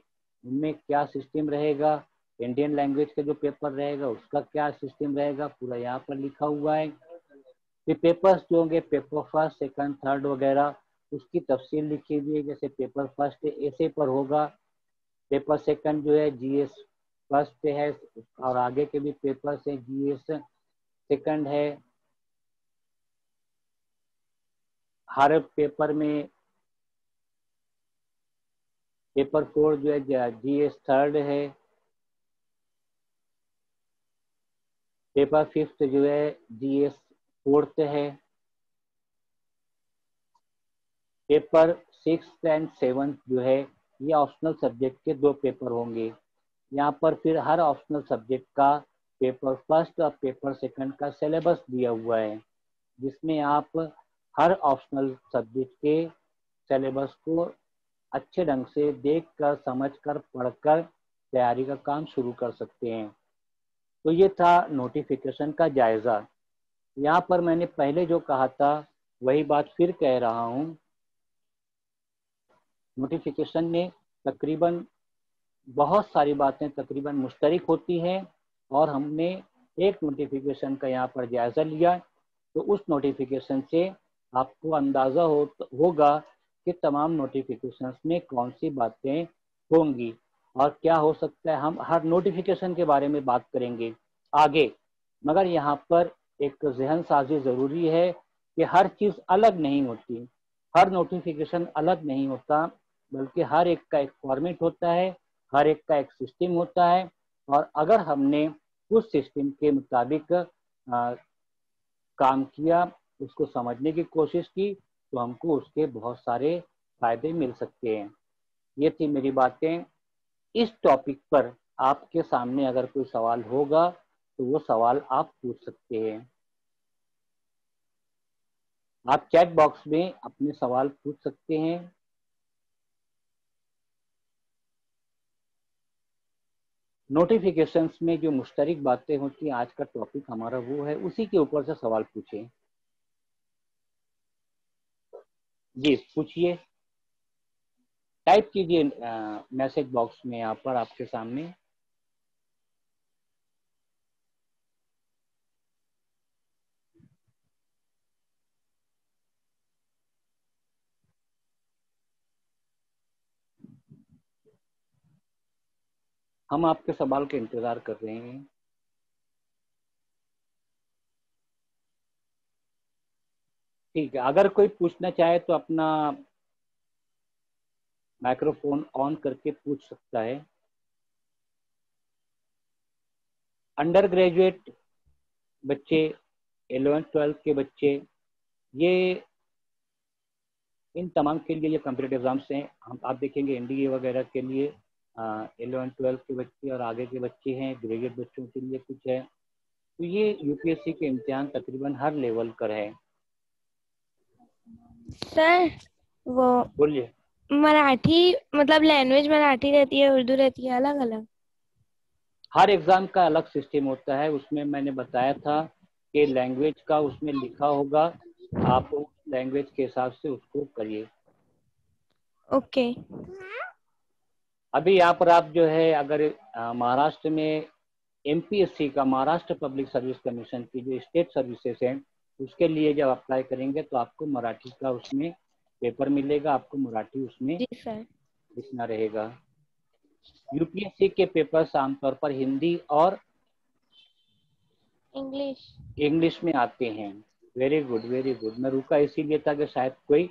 उनमें क्या सिस्टम रहेगा, इंडियन लैंग्वेज का जो पेपर रहेगा उसका क्या सिस्टम रहेगा, पूरा यहाँ पर लिखा हुआ है। फिर पेपर्स जो होंगे, पेपर फर्स्ट, सेकंड, थर्ड वगैरह, उसकी तफसील लिखी हुई है। जैसे पेपर फर्स्ट ऐसे पर होगा, पेपर सेकंड जो है जीएस फर्स्ट है, और आगे के भी पेपर्स हैं, जीएस सेकंड है। हर पेपर में पेपर फोर जो है जीएस थर्ड है, पेपर फिफ्थ जो है जीएस फोर्थ है, पेपर सिक्स एंड सेवंथ जो है ये ऑप्शनल सब्जेक्ट के 2 पेपर होंगे। यहाँ पर फिर हर ऑप्शनल सब्जेक्ट का पेपर फर्स्ट और पेपर सेकंड का सिलेबस दिया हुआ है, जिसमें आप हर ऑप्शनल सब्जेक्ट के सिलेबस को अच्छे ढंग से देखकर, समझकर, पढ़कर तैयारी का काम शुरू कर सकते हैं। तो ये था नोटिफिकेशन का जायज़ा। यहाँ पर मैंने पहले जो कहा था वही बात फिर कह रहा हूँ। नोटिफिकेशन में तकरीबन बहुत सारी बातें तकरीबन मुश्तरक होती हैं, और हमने एक नोटिफिकेशन का यहाँ पर जायज़ा लिया। तो उस नोटिफिकेशन से आपको अंदाज़ा होगा कि तमाम नोटिफिकेशंस में कौन सी बातें होंगी और क्या हो सकता है। हम हर नोटिफिकेशन के बारे में बात करेंगे आगे, मगर यहाँ पर एक जहन साजी ज़रूरी है कि हर चीज़ अलग नहीं होती, हर नोटिफिकेशन अलग नहीं होता, बल्कि हर एक का एक फॉर्मेट होता है, हर एक का एक सिस्टम होता है। और अगर हमने उस सिस्टम के मुताबिक काम किया, उसको समझने की कोशिश की, तो हमको उसके बहुत सारे फायदे मिल सकते हैं। ये थी मेरी बातें। इस टॉपिक पर आपके सामने अगर कोई सवाल होगा तो वो सवाल आप पूछ सकते हैं। आप चैट बॉक्स में अपने सवाल पूछ सकते हैं। नोटिफिकेशंस में जो मुश्तरक बातें होती हैं, आज का टॉपिक हमारा वो है, उसी के ऊपर से सवाल पूछें। जी पूछिए, टाइप कीजिए मैसेज बॉक्स में यहाँ पर आपके सामने। हम आपके सवाल का इंतजार कर रहे हैं। ठीक है, अगर कोई पूछना चाहे तो अपना माइक्रोफोन ऑन करके पूछ सकता है। अंडर ग्रेजुएट बच्चे, 11th-12th के बच्चे, ये इन तमाम के लिए ये कम्पिटेटिव एग्जाम्स हैं। हम आप देखेंगे एनडीए वगैरह के लिए 11th-12th के बच्चे और आगे के बच्चे हैं, ग्रेजुएट बच्चों के लिए कुछ है। तो ये यूपीएससी के इम्तिहान तकरीबन हर लेवल पर है। सर वो बोलिए। मराठी मतलब लैंग्वेज मराठी रहती है, उर्दू रहती है, अलग अलग? हर एग्जाम का अलग सिस्टम होता है। उसमें मैंने बताया था कि लैंग्वेज का उसमें लिखा होगा, आप उस लैंग्वेज के हिसाब से उसको करिए। ओके। अभी यहाँ पर आप जो है अगर महाराष्ट्र में एमपीएससी का, महाराष्ट्र पब्लिक सर्विस कमीशन की जो स्टेट सर्विसेज हैं, उसके लिए जब अप्लाई करेंगे तो आपको मराठी का उसमें पेपर मिलेगा, आपको मराठी उसमें जी सर। लिखना रहेगा। यूपीएससी के पेपर्स आमतौर पर हिंदी और इंग्लिश में आते हैं। Very good, very good. मैं रुका इसीलिए था कि शायद कोई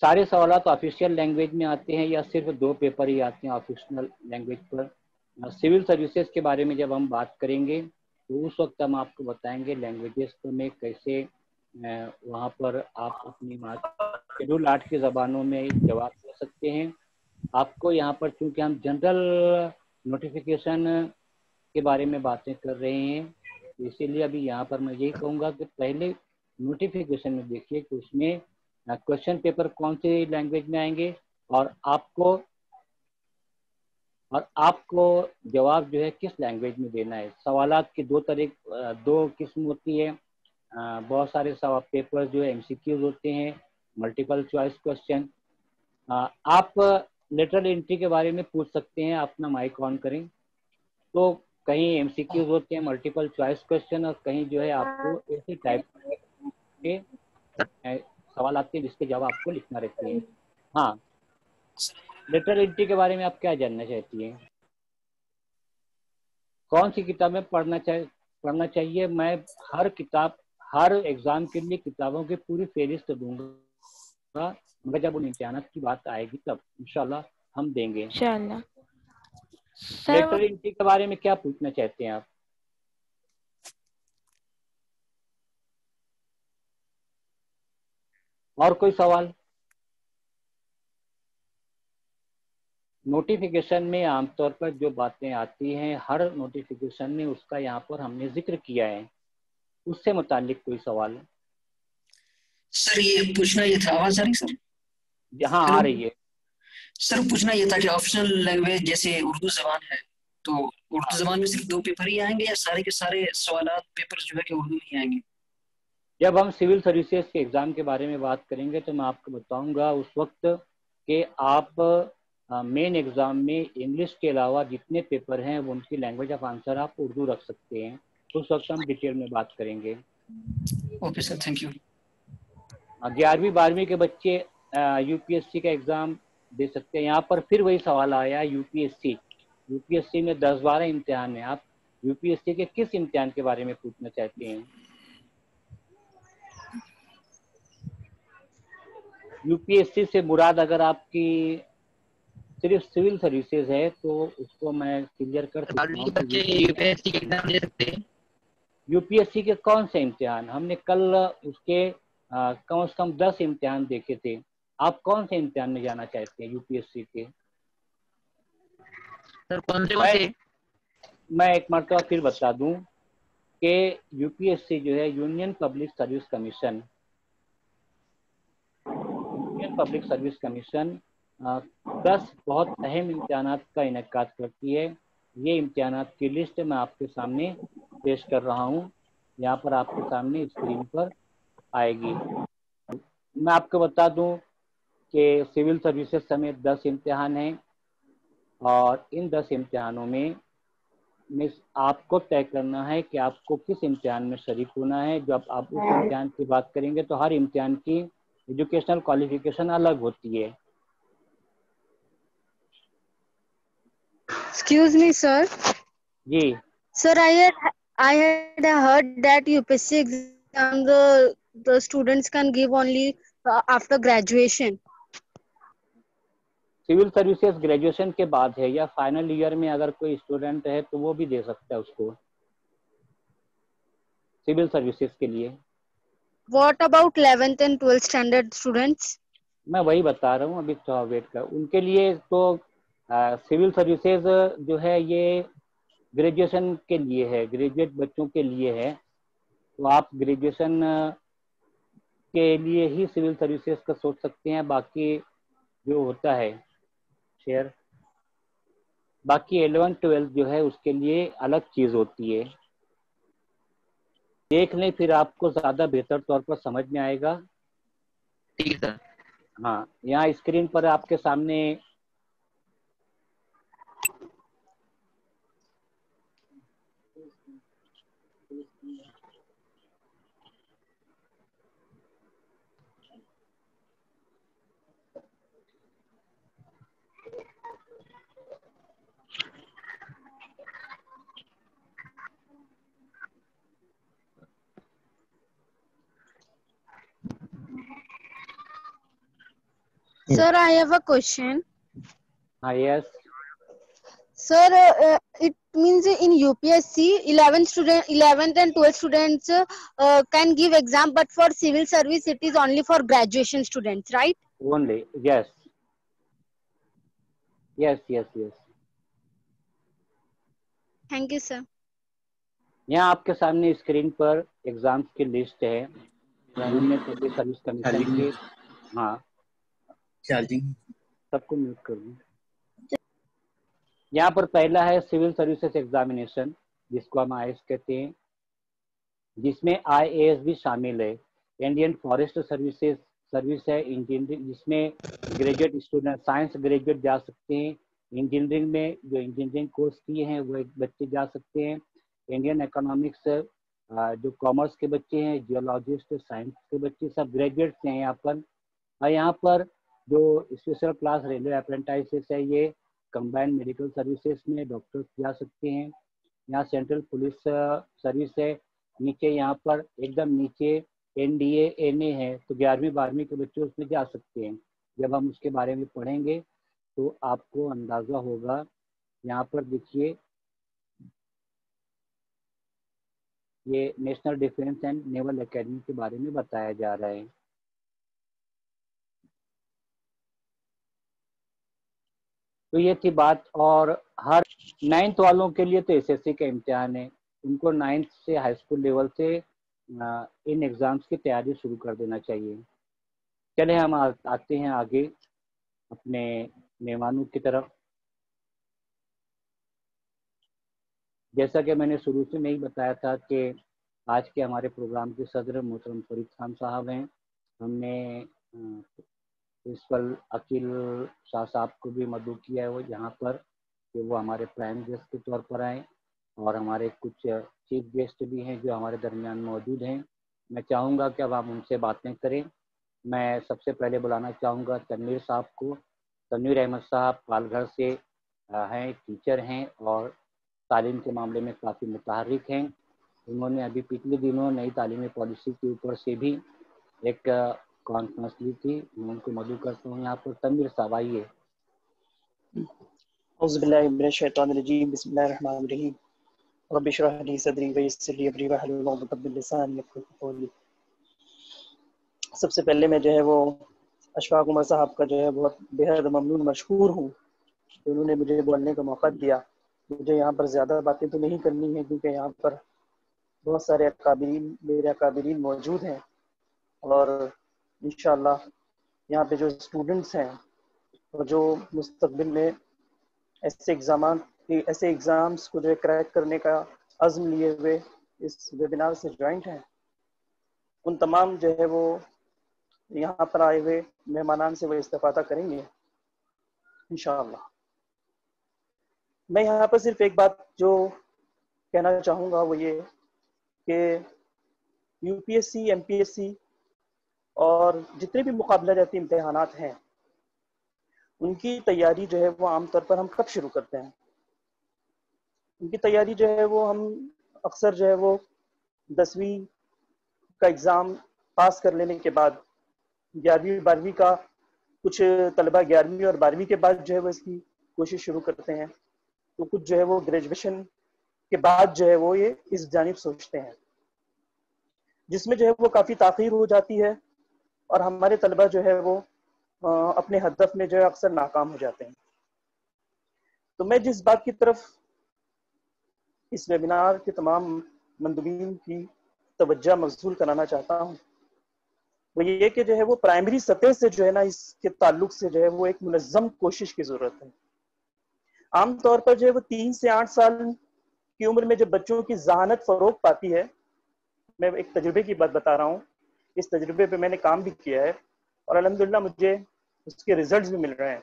सारे सवाल तो ऑफिशियल लैंग्वेज में आते हैं या सिर्फ 2 पेपर ही आते हैं ऑफिशियल लैंग्वेज पर। सिविल सर्विसेज के बारे में जब हम बात करेंगे तो उस वक्त हम आपको बताएंगे लैंग्वेजेस में कैसे वहाँ पर आप अपनी शेड्यूल 8 की ज़बानों में जवाब दे सकते हैं। आपको यहाँ पर चूँकि हम जनरल नोटिफिकेशन के बारे में बातें कर रहे हैं, इसीलिए अभी यहाँ पर मैं यही कहूँगा कि पहले नोटिफिकेशन में देखिए कि उसमें क्वेश्चन पेपर कौन सी लैंग्वेज में आएंगे और आपको जवाब जो है किस लैंग्वेज में देना है। सवालात की दो किस्म होती है। बहुत सारे सवाल पेपर जो है MCQs होते हैं, मल्टीपल चॉइस क्वेश्चन। आप लेटरल एंट्री के बारे में पूछ सकते हैं, अपना माइक ऑन करें। तो कहीं MCQs होते हैं, मल्टीपल चॉइस क्वेश्चन, और कहीं जो है आपको ऐसे टाइप के सवाल आते हैं जिसके जवाब आपको लिखना रहते हैं। हाँ, लेटरल एंट्री के बारे में आप क्या जानना चाहती हैं? कौन सी किताबें पढ़ना चाहिए? मैं हर एग्जाम के लिए किताबों की पूरी फहरिस्त दूंगा, मगर जब उन इम्तिहानात की बात आएगी तब इंशाल्लाह हम देंगे। इंशाल्लाह। लेटरल एंट्री के बारे में क्या पूछना चाहते हैं आप? और कोई सवाल? नोटिफिकेशन में आमतौर पर जो बातें आती हैं, हर नोटिफिकेशन में उसका यहाँ पर हमने जिक्र किया है, उससे मुतालिक कोई सवाल? सर ये पूछना ये था, आवाज आ रही सर? हाँ आ रही है सर। पूछना ये था कि ऑप्शनल लैंग्वेज जैसे उर्दू जबान है, तो उर्दू जबान में सिर्फ 2 पेपर ही आएंगे या सारे के सारे सवालात पेपर जो है कि उर्दू में ही आएंगे? जब हम सिविल सर्विसेज के एग्ज़ाम के बारे में बात करेंगे तो मैं आपको बताऊंगा उस वक्त कि आप मेन एग्ज़ाम में इंग्लिश के अलावा जितने पेपर हैं वो उनकी लैंग्वेज ऑफ आंसर आप उर्दू रख सकते हैं। उस वक्त हम डिटेल में बात करेंगे। Okay sir, thank you. 11वीं 12वीं के बच्चे UPSC का एग्ज़ाम दे सकते हैं। यहाँ पर फिर वही सवाल आया, यूपीएससी में 10-12 इम्तिहान है। आप UPSC के किस इम्तिहान के बारे में पूछना चाहते हैं? UPSC से मुराद अगर आपकी सिर्फ सिविल सर्विसेज है तो उसको मैं क्लियर कर सकता हूँ। बच्चे UPSC के एग्जाम दे सकते हैं। UPSC के कौन से इम्तिहान? हमने कल उसके कम से कम 10 इम्तिहान देखे थे। आप कौन से इम्तिहान में जाना चाहते हैं UPSC के? सर कौन से? मैं एक मरतबा फिर बता दूं कि UPSC जो है यूनियन पब्लिक सर्विस कमीशन 10 बहुत अहम इम्तिहानात का इनेकाद करती है। ये इम्तिहानात की लिस्ट मैं आपके सामने पेश कर रहा हूँ, यहाँ पर आपके सामने स्क्रीन पर आएगी। मैं आपको बता दूं कि सिविल सर्विसेज समेत 10 इम्तिहान हैं और इन 10 इम्तिहानों में आपको तय करना है कि आपको किस इम्तिहान में शरीक होना है। जब आप उस इम्तिहान की बात करेंगे तो हर इम्तिहान की एजुकेशनल क्वालिफिकेशन अलग होती है। Excuse me, sir. जी Sir, I had heard that UPSC exam the students can give only after graduation. Civil services graduation के बाद है या फाइनल ईयर में अगर कोई स्टूडेंट है तो वो भी दे सकता है उसको सिविल सर्विसेज के लिए। What about 11th and 12th standard students? मैं वही बता रहा हूँ, अभी थोड़ा वेट कर। उनके लिए तो सिविल सर्विसेज जो है ये ग्रेजुएशन के लिए है, ग्रेजुएट बच्चों के लिए है। तो आप ग्रेजुएशन के लिए ही सिविल सर्विसेज का सोच सकते हैं। बाकी जो होता है शेयर, बाकी 11th-12th जो है उसके लिए अलग चीज़ होती है। देख लें फिर आपको ज़्यादा बेहतर तौर पर समझ में आएगा। ठीक है। हाँ, यहाँ स्क्रीन पर आपके सामने Sir, I have a question. हाँ yes Sir, it means in UPSC 11th and 12th students can give exam, but for civil service it is only for graduation students, right? Only, yes. Yes. Thank you, sir. यहाँ आपके सामने screen पर exams की list है union public service commission के। हाँ, सबको mute कर दूं। यहाँ पर पहला है सिविल सर्विसेज एग्जामिनेशन, जिसको हम IAS कहते हैं, जिसमें IAS भी शामिल है। इंडियन फॉरेस्ट सर्विस है, इंजीनियरिंग, जिसमें ग्रेजुएट स्टूडेंट, साइंस ग्रेजुएट जा सकते हैं। इंजीनियरिंग में जो इंजीनियरिंग कोर्स किए हैं वो बच्चे जा सकते हैं। इंडियन इकोनॉमिक्स, जो कॉमर्स के बच्चे हैं, जियोलॉजिस्ट, साइंस के बच्चे, सब ग्रेजुएट्स हैं यहाँ पर। और यहाँ पर जो स्पेशल क्लास रेलवे अप्रेंटिसेस है, ये कंबाइंड मेडिकल सर्विसेज में डॉक्टर्स जा सकते हैं। यहाँ सेंट्रल पुलिस सर्विस है। नीचे यहाँ पर एकदम नीचे NDA NA है, तो 11वीं 12वीं के बच्चे उसमें जा सकते हैं। जब हम उसके बारे में पढ़ेंगे तो आपको अंदाज़ा होगा। यहाँ पर देखिए, ये national defence and naval academy के बारे में बताया जा रहा है। तो ये थी बात। और हर 9th वालों के लिए तो SSC का इम्तिहान है, उनको 9th से हाई स्कूल लेवल से इन एग्ज़ाम्स की तैयारी शुरू कर देना चाहिए। चले हम आते हैं आगे अपने मेहमानों की तरफ। जैसा कि मैंने शुरू से नहीं बताया था कि आज के हमारे प्रोग्राम के सदर मोहतरम फरीद खान साहब हैं। हमने प्रिंसिपल अकील शाह साहब को भी मदऊ किया है वो यहाँ पर, कि वो हमारे प्राइम गेस्ट के तौर पर आए, और हमारे कुछ चीफ गेस्ट भी हैं जो हमारे दरमियान मौजूद हैं। मैं चाहूँगा कि अब हम उनसे बातें करें। मैं सबसे पहले बुलाना चाहूँगा तनवीर साहब को। तनवीर अहमद साहब पालघर से हैं, टीचर हैं और तालीम के मामले में काफ़ी मुतहर्रिक हैं। उन्होंने अभी पिछले दिनों नई तालीमी पॉलिसी के ऊपर से भी एक कॉन्फ्रेंस ली थी। मैं उनको मदऊ करता हूँ यहाँ पर। तनवीर साहब आइए। औज़ुबिल्लाहि मिनश्शैतानिर्रजीम, बिस्मिल्लाहिर्रहमानिर्रहीम, रब्बि इश्रह ली सदरी वयस्सिर ली अमरी वहलुल उक़दतम मिन लिसानी यफ़क़हू क़ौली। सबसे पहले मैं जो है वो अशफाक उमर साहब का जो है बहुत बेहद ममनून मशहूर हूँ कि उन्होंने मुझे बोलने का मौका दिया। मुझे यहाँ पर ज़्यादा बातें तो नहीं करनी है, क्योंकि यहाँ पर बहुत सारे अकाबिरीन, मेरे अकाबिरीन मौजूद हैं, और इंशाअल्लाह यहाँ पे जो स्टूडेंट्स हैं और जो मुस्तक़बिल में ऐसे एग्ज़ाम्स को जो है क्रैक करने का अज़्म लिए हुए इस वेबिनार से जॉइंट हैं, उन तमाम जो है वो यहाँ पर आए हुए मेहमानान से वो इस्तिफ़ादा करेंगे इंशाअल्लाह। मैं यहाँ पर सिर्फ एक बात जो कहना चाहूँगा वो ये कि UPSC, MPSC और जितने भी मुकाबला जाती इम्तिहानात हैं, उनकी तैयारी जो है वो आमतौर पर हम कब शुरू करते हैं? उनकी तैयारी जो है वो हम अक्सर जो है वो 10वीं का एग्ज़ाम पास कर लेने के बाद, 11वीं 12वीं का, कुछ तलबा 11वीं और 12वीं के बाद जो है वो इसकी कोशिश शुरू करते हैं, तो कुछ जो है वो ग्रेजुएशन के बाद जो है वो ये इस जानिब सोचते हैं, जिसमें जो है वो काफ़ी ताख़ीर हो जाती है और हमारे तलबा जो है वो अपने हदफ में जो है अक्सर नाकाम हो जाते हैं। तो मैं जिस बात की तरफ इस वेबिनार के तमाम मंदबीन की तवज्जो मबज़ूल कराना चाहता हूँ वो ये कि जो है वो प्राइमरी सतह से जो है ना, इसके ताल्लुक से जो है वो एक मुनज़्ज़म कोशिश की ज़रूरत है। आम तौर पर जो है वो 3 से 8 साल की उम्र में जब बच्चों की ज़हानत फ़रोग़ पाती है, मैं एक तजुर्बे की बात बता रहा हूँ, इस तजुर्बे पे मैंने काम भी किया है और अल्हम्दुलिल्लाह मुझे उसके रिजल्ट्स भी मिल रहे हैं।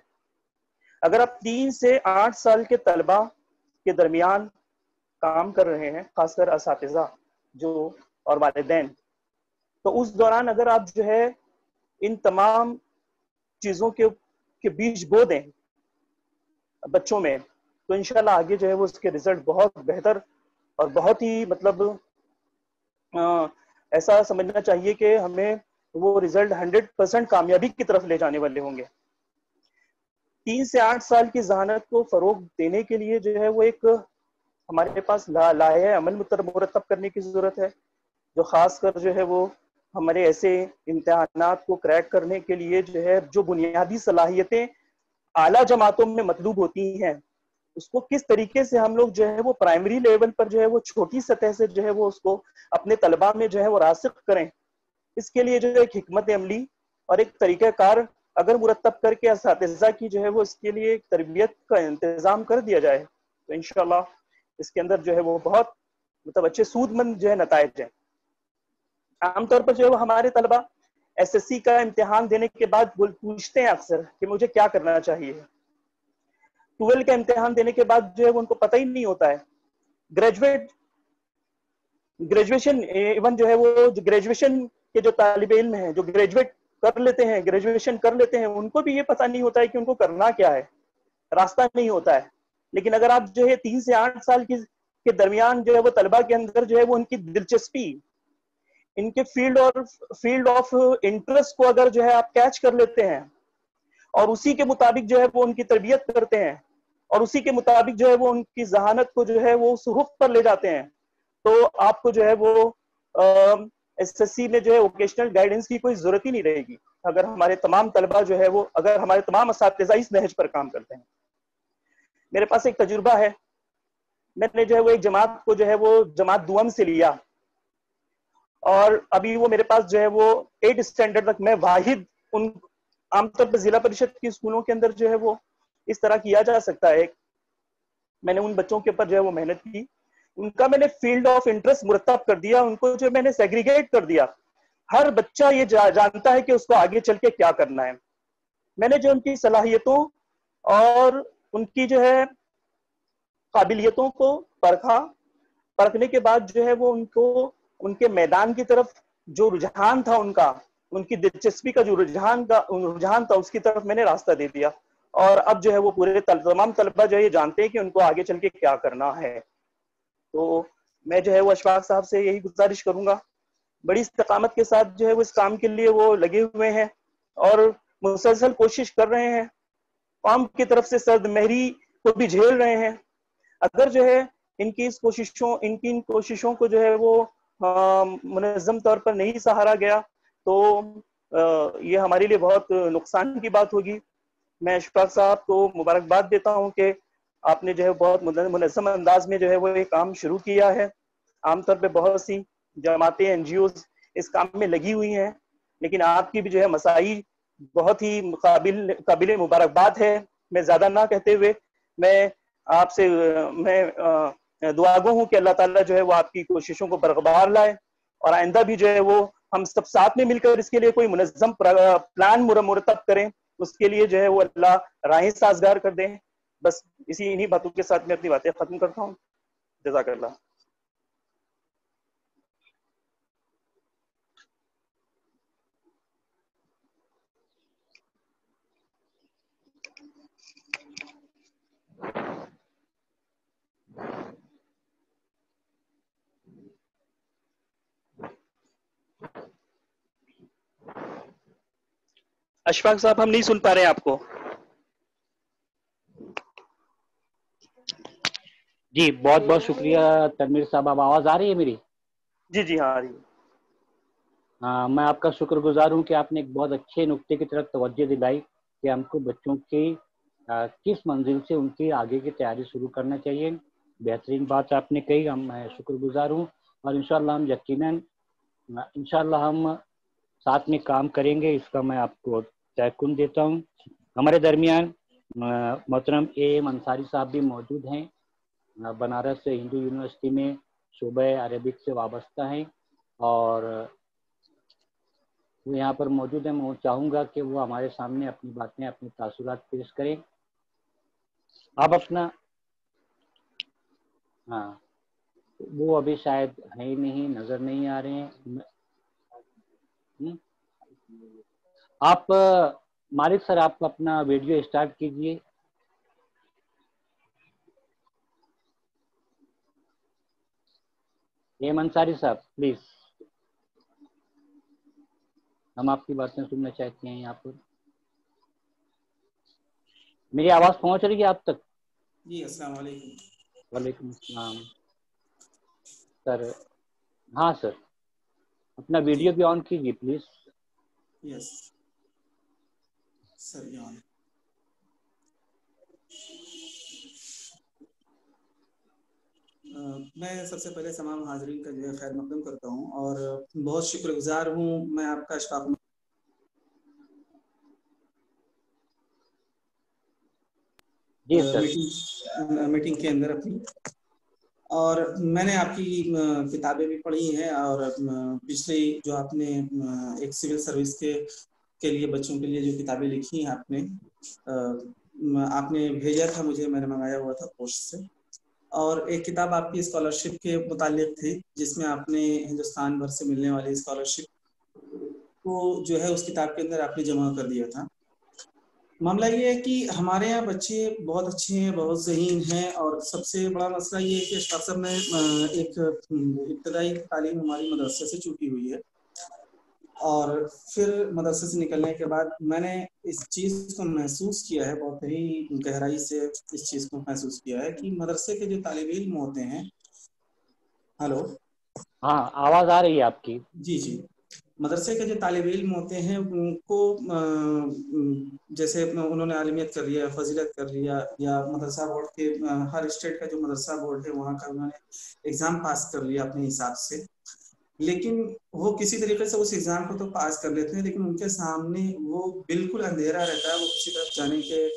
अगर आप 3 से 8 साल के तलबा के दरमियान काम कर रहे हैं, खासकर असातिज़ा जो और वालिदैन, तो उस दौरान अगर आप जो है इन तमाम चीज़ों के बीज बो दें बच्चों में, तो इंशाल्लाह आगे जो है वो उसके रिजल्ट बहुत बेहतर और बहुत ही मतलब ऐसा समझना चाहिए कि हमें वो रिजल्ट 100% कामयाबी की तरफ ले जाने वाले होंगे। 3 से 8 साल की ज़हानत को फ़रोग़ देने के लिए जो है वो एक ہمارے پاس لائحہ عمل مرتب کرنے کی ضرورت ہے، جو خاص کر جو ہے وہ ہمارے ایسے امتحانات کو کریک کرنے کے لیے جو ہے جو بنیادی صلاحیتیں اعلیٰ جماعتوں میں مطلوب ہوتی ہیں، اس کو کس طریقے سے ہم لوگ جو ہے وہ پرائمری لیول پر جو ہے وہ چھوٹی سطح سے جو ہے وہ اس کو اپنے طلباء میں جو ہے وہ راسخ کریں. اس کے لیے جو ہے ایک حکمت عملی اور ایک طریقہ کار اگر مرتب کر کے اساتذہ کی جو ہے وہ اس کے لیے ایک تربیت کا انتظام کر دیا جائے تو انشاءاللہ اس کے اندر جو ہے وہ بہت مطلب اچھے سود مند جو ہے نتائج ہیں. عام طور پر جو ہے وہ ہمارے طلباء ایس ایس سی کا امتحان دینے کے بعد پوچھتے ہیں اکثر کہ مجھے کیا کرنا چاہیے. 12 کا امتحان دینے کے بعد جو ہے وہ ان کو پتہ ہی نہیں ہوتا ہے. گریجویشن ایون جو ہے وہ گریجویشن کے جو طالب علم ہیں جو گریجویٹ کر لیتے ہیں گریجویشن کر لیتے ہیں ان کو بھی یہ پتہ نہیں ہوتا ہے کہ ان کو کرنا کیا ہے، راستہ نہیں ہوتا ہے. لیکن اگر آپ جو ہے 3 سے 8 سال کے درمیان جو ہے وہ طلباء کے اندر جو ہے وہ ان کی دلچسپی، ان کے فیلڈ آف انٹرسٹ کو اگر جو ہے آپ کیچ کر لیتے ہیں اور اسی کے مطابق جو ہے وہ ان کی تربیت کرتے ہیں اور اسی کے مطابق جو ہے وہ ان کی ذہانت کو جو ہے وہ اس رخ پر لے جاتے ہیں تو آپ کو جو ہے وہ ایس ایس سی میں جو ہے ووکیشنل گائیڈنس کی کوئی ضرورت ہی نہیں رہے گی اگر ہمارے تمام طلباء جو ہے وہ اگر ہمارے تمام اساتذہ اس نہج پر کام کرتے ہیں. میرے پاس ایک تجربہ ہے، میں نے جو ہے وہ ایک جماعت کو جو ہے وہ جماعت دوم سے لیا اور ابھی وہ میرے پاس جو ہے وہ 8 اسٹینڈرڈ تک میں واحد ان عام طور پر ضلع پریشد کی اسکولوں کے اندر جو ہے وہ اس طرح کیا جا سکتا ہے. میں نے ان بچوں کے اوپر جو ہے وہ محنت کی، ان کا میں نے فیلڈ آف انٹرسٹ مرتب کر دیا، ان کو جو میں نے سیگریگیٹ کر دیا. ہر بچہ یہ جانتا ہے کہ اس کو آگے چل کے کیا کرنا ہے. میں نے جو ان کی صلاحیتوں اور ان کی جو ہے قابلیتوں کو پرکھنے کے بعد جو ہے وہ ان کو ان کے میدان کی طرف جو رجحان تھا ان کی دلچسپی کا جو رجحان تھا اس کی طرف میں نے راستہ دے دیا اور اب جو ہے وہ پورے تمام طلبہ جو ہے یہ جانتے ہیں کہ ان کو آگے چل کے کیا کرنا ہے. تو میں جو ہے وہ اشفاق صاحب سے یہی گزارش کروں گا، بڑی استقامت کے ساتھ جو ہے وہ اس کام کے لیے وہ لگے ہوئے ہیں اور مسلسل کوشش کر رہے ہیں، قوم کی طرف سے سرد مہری کو بھی جھیل رہے ہیں. اگر جو ہے ان کی کوششوں کو جو ہے وہ منظم طور پر نہیں سہارا گیا تو یہ ہمارے لیے بہت نقصان کی بات ہوگی. میں اشفاق صاحب کو مبارکباد دیتا ہوں کہ آپ نے جو ہے بہت منظم انداز میں جو ہے وہ یہ کام شروع کیا ہے. عام طور پہ بہت سی جماعتیں این جی اوز اس کام میں لگی ہوئی ہیں لیکن آپ کی بھی جو ہے مساعی بہت ہی قابل مبارکباد ہے. میں زیادہ نہ کہتے ہوئے میں آپ سے میں دعا گو ہوں کہ اللہ تعالیٰ جو ہے وہ آپ کی کوششوں کو برقرار لائے اور آئندہ بھی جو ہے وہ ہم سب ساتھ میں مل کر اس کے لیے کوئی منظم پلان مرتب کریں، اس کے لیے جو ہے وہ اللہ راہیں سازگار کر دیں. بس انہی باتوں کے ساتھ میں اپنی باتیں ختم کرتا ہوں. جزاک اللہ. اشفاق صاحب ہم نہیں سن پا رہے ہیں آپ کو. جی بہت بہت شکریہ تنویر صاحب. اب آواز آ رہی ہے میری؟ جی جی ہاں آ رہی ہے. ہاں میں آپ کا شکر گزار ہوں کہ آپ نے ایک بہت اچھے نقطے کی طرف توجہ دلائی کہ ہم کو بچوں کی کس منزل سے ان کی آگے کی تیاری شروع کرنا چاہیے. بہترین بات آپ نے کہی، میں شکر گزار ہوں اور انشاءاللہ ہم یقیناً انشاءاللہ ہم ساتھ میں کام کریں گے، اس کا میں آپ کو تیقن دیتا ہوں. ہمارے درمیان محترم اے ایم انصاری صاحب بھی موجود ہیں، بنارس ہندو یونیورسٹی میں شعبہ عربک سے وابستہ ہیں اور وہ یہاں پر موجود ہیں. میں چاہوں گا کہ وہ ہمارے سامنے اپنی باتیں اپنے تاثرات پیش کریں. آپ اپنا ہاں وہ ابھی شاید ہے نہیں، نظر نہیں آ رہے ہیں. آپ مالک سر آپ اپنا ویڈیو اسٹارٹ کیجئے. ایم انصاری صاحب پلیز، ہم آپ کی باتیں سننا چاہتے ہیں. یہاں پر میری آواز پہنچ رہی ہے آپ تک؟ جی السلام علیکم. वालेकुम अस्सलाम सर। हाँ सर, अपना वीडियो भी ऑन कीजिए प्लीज। यस सर, ये ऑन। मैं सबसे पहले तमाम हाजरीन का जो है खैर मकदम करता हूँ और बहुत शुक्रगुजार हूँ मैं आपका अशफाक जी सर। मीटिंग के अंदर अपनी, और मैंने आपकी किताबें भी पढ़ी हैं और पिछले जो आपने एक सिविल सर्विस के लिए बच्चों के लिए जो किताबें लिखी हैं आपने भेजा था मुझे, मैंने मंगाया हुआ था पोस्ट से। और एक किताब आपकी स्कॉलरशिप के मुतालिक थी जिसमें आपने हिंदुस्तान भर से मिलने वाली स्कॉलरशिप को जो है उस किताब के अंदर आपने जमा कर दिया था। मामला ये है कि हमारे यहाँ बच्चे बहुत अच्छे हैं, बहुत ज़हीन हैं, और सबसे बड़ा मसला ये है कि अशफाक साहब में एक इब्तदाई तालीम हमारी मदरसे से छूटी हुई है, और फिर मदरसे से निकलने के बाद मैंने इस चीज़ को महसूस किया है, बहुत ही गहराई से इस चीज़ को महसूस किया है कि मदरसे के जो तालिब इल्म होते हैं। हेलो, हाँ आवाज़ आ रही है आपकी। जी जी। मदरसे के जो तालिब इल्म होते हैं उनको जैसे उन्होंने आलिमियत कर लिया, फजीलत कर लिया, या मदरसा बोर्ड के हर स्टेट का जो मदरसा बोर्ड है वहाँ का उन्होंने एग्ज़ाम पास कर लिया अपने हिसाब से, लेकिन वो किसी तरीके से उस एग्ज़ाम को तो पास कर लेते हैं, लेकिन उनके सामने वो बिल्कुल अंधेरा रहता है। वो किसी तरफ जाने के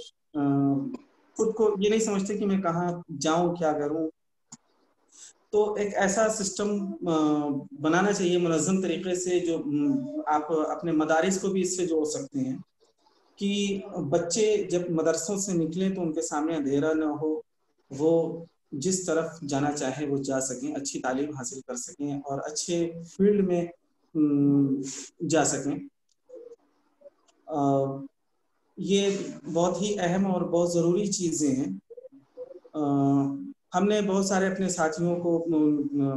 खुद को ये नहीं समझते कि मैं कहाँ जाऊँ, क्या करूँ। तो एक ऐसा सिस्टम बनाना चाहिए मुनज़्ज़म तरीके से, जो आप अपने मदारिस को भी इससे जोड़ सकते हैं कि बच्चे जब मदरसों से निकलें तो उनके सामने अंधेरा ना हो, वो जिस तरफ जाना चाहे वो जा सकें, अच्छी तालीम हासिल कर सकें और अच्छे फील्ड में जा सकें। ये बहुत ही अहम और बहुत ज़रूरी चीज़ें हैं। हमने बहुत सारे अपने साथियों को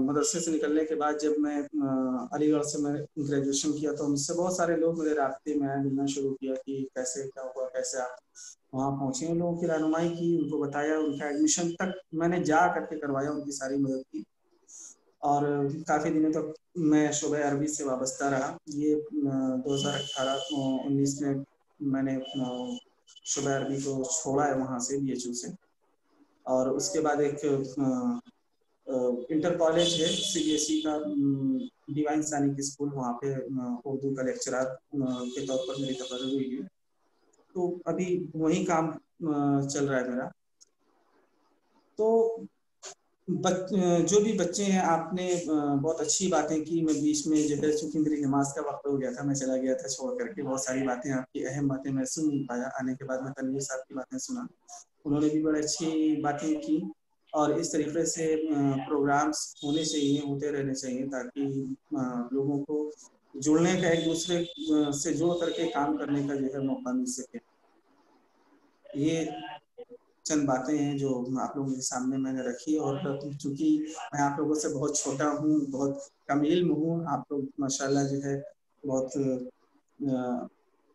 मदरसे से निकलने के बाद, जब मैं अलीगढ़ से मैं ग्रेजुएशन किया तो मुझसे बहुत सारे लोग मेरे रास्ते में आए, मिलना शुरू किया कि कैसे क्या हुआ, कैसे आप वहाँ पहुँचे। उन लोगों की रहनुमाई की, उनको बताया, उनका एडमिशन तक मैंने जा करके करवाया, उनकी सारी मदद की, और काफ़ी दिनों तक मैं शोबे अरबी से वाबस्ता रहा। ये 2018-19 में मैंने शोबे अरबी को छोड़ा है वहाँ से, BHU से, और उसके बाद एक इंटर कॉलेज है CBSE का, डिवाइन सैनिक स्कूल, वहाँ पे उर्दू का लेक्चरर के तौर पर मेरी तकर्री हुई है। तो अभी वही काम चल रहा है मेरा। तो जो भी बच्चे हैं, आपने बहुत अच्छी बातें की। मैं बीच में जो है, चूंकि मेरी नमाज का वक्त हो गया था, मैं चला गया था छोड़ करके। बहुत सारी बातें, आपकी अहम बातें मैं सुन नहीं पाया। आने के बाद मैं तनवीर साहब की बातें सुना, उन्होंने भी बड़ी अच्छी बातें की, और इस तरीके से प्रोग्राम्स होने चाहिए, होते रहने चाहिए, ताकि लोगों को जुड़ने का, एक दूसरे से जुड़ करके काम करने का जो है मौका मिल सके। ये चंद बातें हैं जो आप लोगों के सामने मैंने रखी, और चूंकि मैं आप लोगों से बहुत छोटा हूँ, बहुत कम इल्म हूँ, आप लोग माशाल्लाह जो है बहुत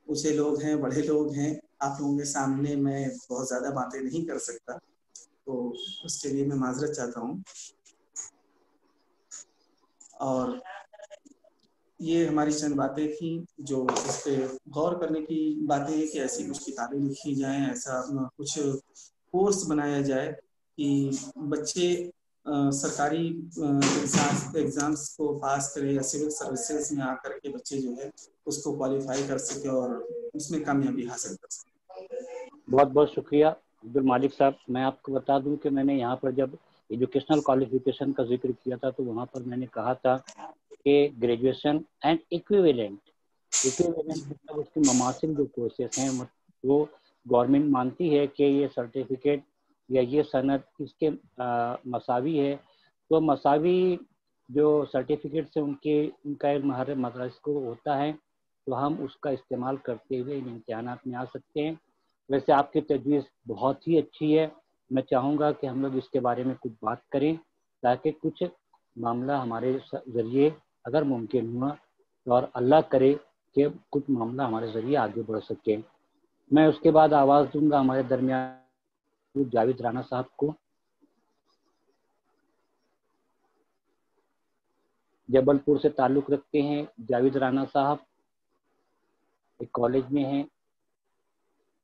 ऊंचे लोग हैं, बड़े लोग हैं, आप लोगों के सामने मैं बहुत ज़्यादा बातें नहीं कर सकता, तो उसके लिए मैं माजरत चाहता हूँ। और ये हमारी चंद बातें थी जो इस पे गौर करने की बातें हैं कि ऐसी कुछ किताबें लिखी जाएं, ऐसा कुछ कोर्स बनाया जाए कि बच्चे सरकारी एग्जाम्स को पास करें, या सिविल सर्विसेज में आकर के बच्चे जो है उसको क्वालिफाई कर सके और उसमें कामयाबी हासिल कर सके। बहुत बहुत शुक्रिया अब्दुल मालिक साहब। मैं आपको बता दूं कि मैंने यहाँ पर जब एजुकेशनल क्वालिफिकेशन का जिक्र किया था तो वहाँ पर मैंने कहा था कि ग्रेजुएशन एंड इक्विवेलेंट मतलब उसके ममासिल जो कोर्सेस हैं वो गवर्नमेंट मानती है कि ये सर्टिफिकेट या ये सनद इसके मसावी है, तो मसावी जो सर्टिफिकेट से उनका एक मदरस को होता है, तो हम उसका इस्तेमाल करते हुए इन इम्तिहानात में आ सकते हैं। वैसे आपकी तजवीज़ बहुत ही अच्छी है। मैं चाहूँगा कि हम लोग इसके बारे में कुछ बात करें, ताकि कुछ मामला हमारे ज़रिए अगर मुमकिन हुआ तो, और अल्लाह करे कि कुछ मामला हमारे ज़रिए आगे बढ़ सके। मैं उसके बाद आवाज़ दूंगा हमारे दरमियान जावेद राना साहब को। जबलपुर से ताल्लुक़ रखते हैं। जावेद राना साहब एक कॉलेज में हैं,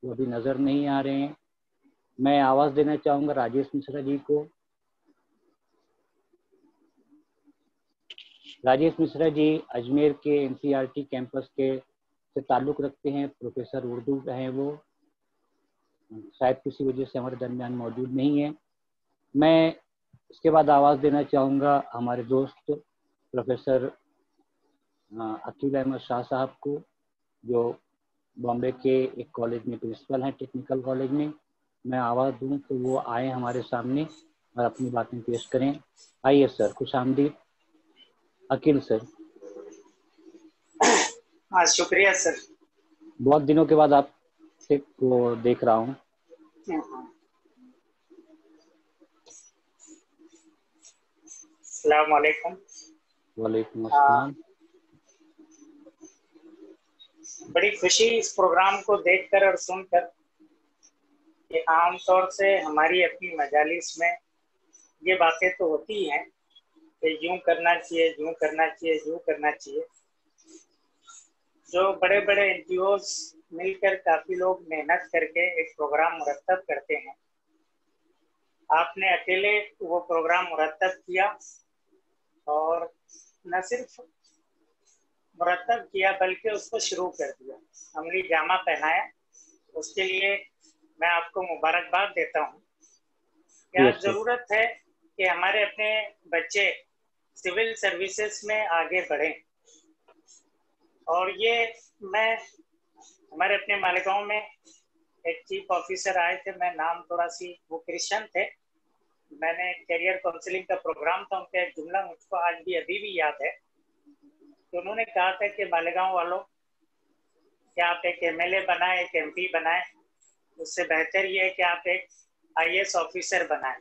वो अभी नज़र नहीं आ रहे हैं। मैं आवाज़ देना चाहूँगा राजेश मिश्रा जी को। राजेश मिश्रा जी अजमेर के NCERT कैंपस के से ताल्लुक़ रखते हैं, प्रोफेसर उर्दू हैं वो, शायद किसी वजह से हमारे दरमियान मौजूद नहीं है। मैं इसके बाद आवाज़ देना चाहूँगा हमारे दोस्त प्रोफेसर अकील अहमद शाह साहब को, जो बॉम्बे के एक कॉलेज में प्रिंसिपल हैं, टेक्निकल कॉलेज में। मैं आवाज़ दूँ तो वो आए हमारे सामने और अपनी बातें पेश करें। आइए सर, खुश आमदीद। अकील सर। हाँ, शुक्रिया सर। बहुत दिनों के बाद आपसे को देख रहा हूँ। अस्सलाम वालेकुम। वालेकुम अस्सलाम। बड़ी खुशी इस प्रोग्राम को देखकर और सुनकर कि आमतौर से हमारी अपनी मजालिस में ये बातें तो होती हैं कि यूं करना चाहिए, यूं करना चाहिए, यूं करना चाहिए। जो बड़े बड़े NGOs मिलकर काफ़ी लोग मेहनत करके एक प्रोग्राम मुरतब करते हैं, आपने अकेले वो प्रोग्राम मुरतब किया और न सिर्फ मुरतब किया बल्कि उसको शुरू कर दिया, अमली जामा पहनाया। उसके लिए मैं आपको मुबारकबाद देता हूँ। क्या ज़रूरत है कि हमारे अपने बच्चे सिविल सर्विसेज में आगे बढ़ें, और ये मैं हमारे अपने मालिगांव में एक चीफ ऑफिसर आए थे, मैं नाम थोड़ा सी, वो क्रिश्चियन थे। मैंने कैरियर काउंसलिंग का प्रोग्राम था, उनका एक जुमला मुझको आज भी अभी भी याद है। तो उन्होंने कहा था कि मालेगांव वालों, क्या आप एक MLA बनाए, एक MP बनाए, उससे बेहतर ये है कि आप एक IAS ऑफिसर बनाए।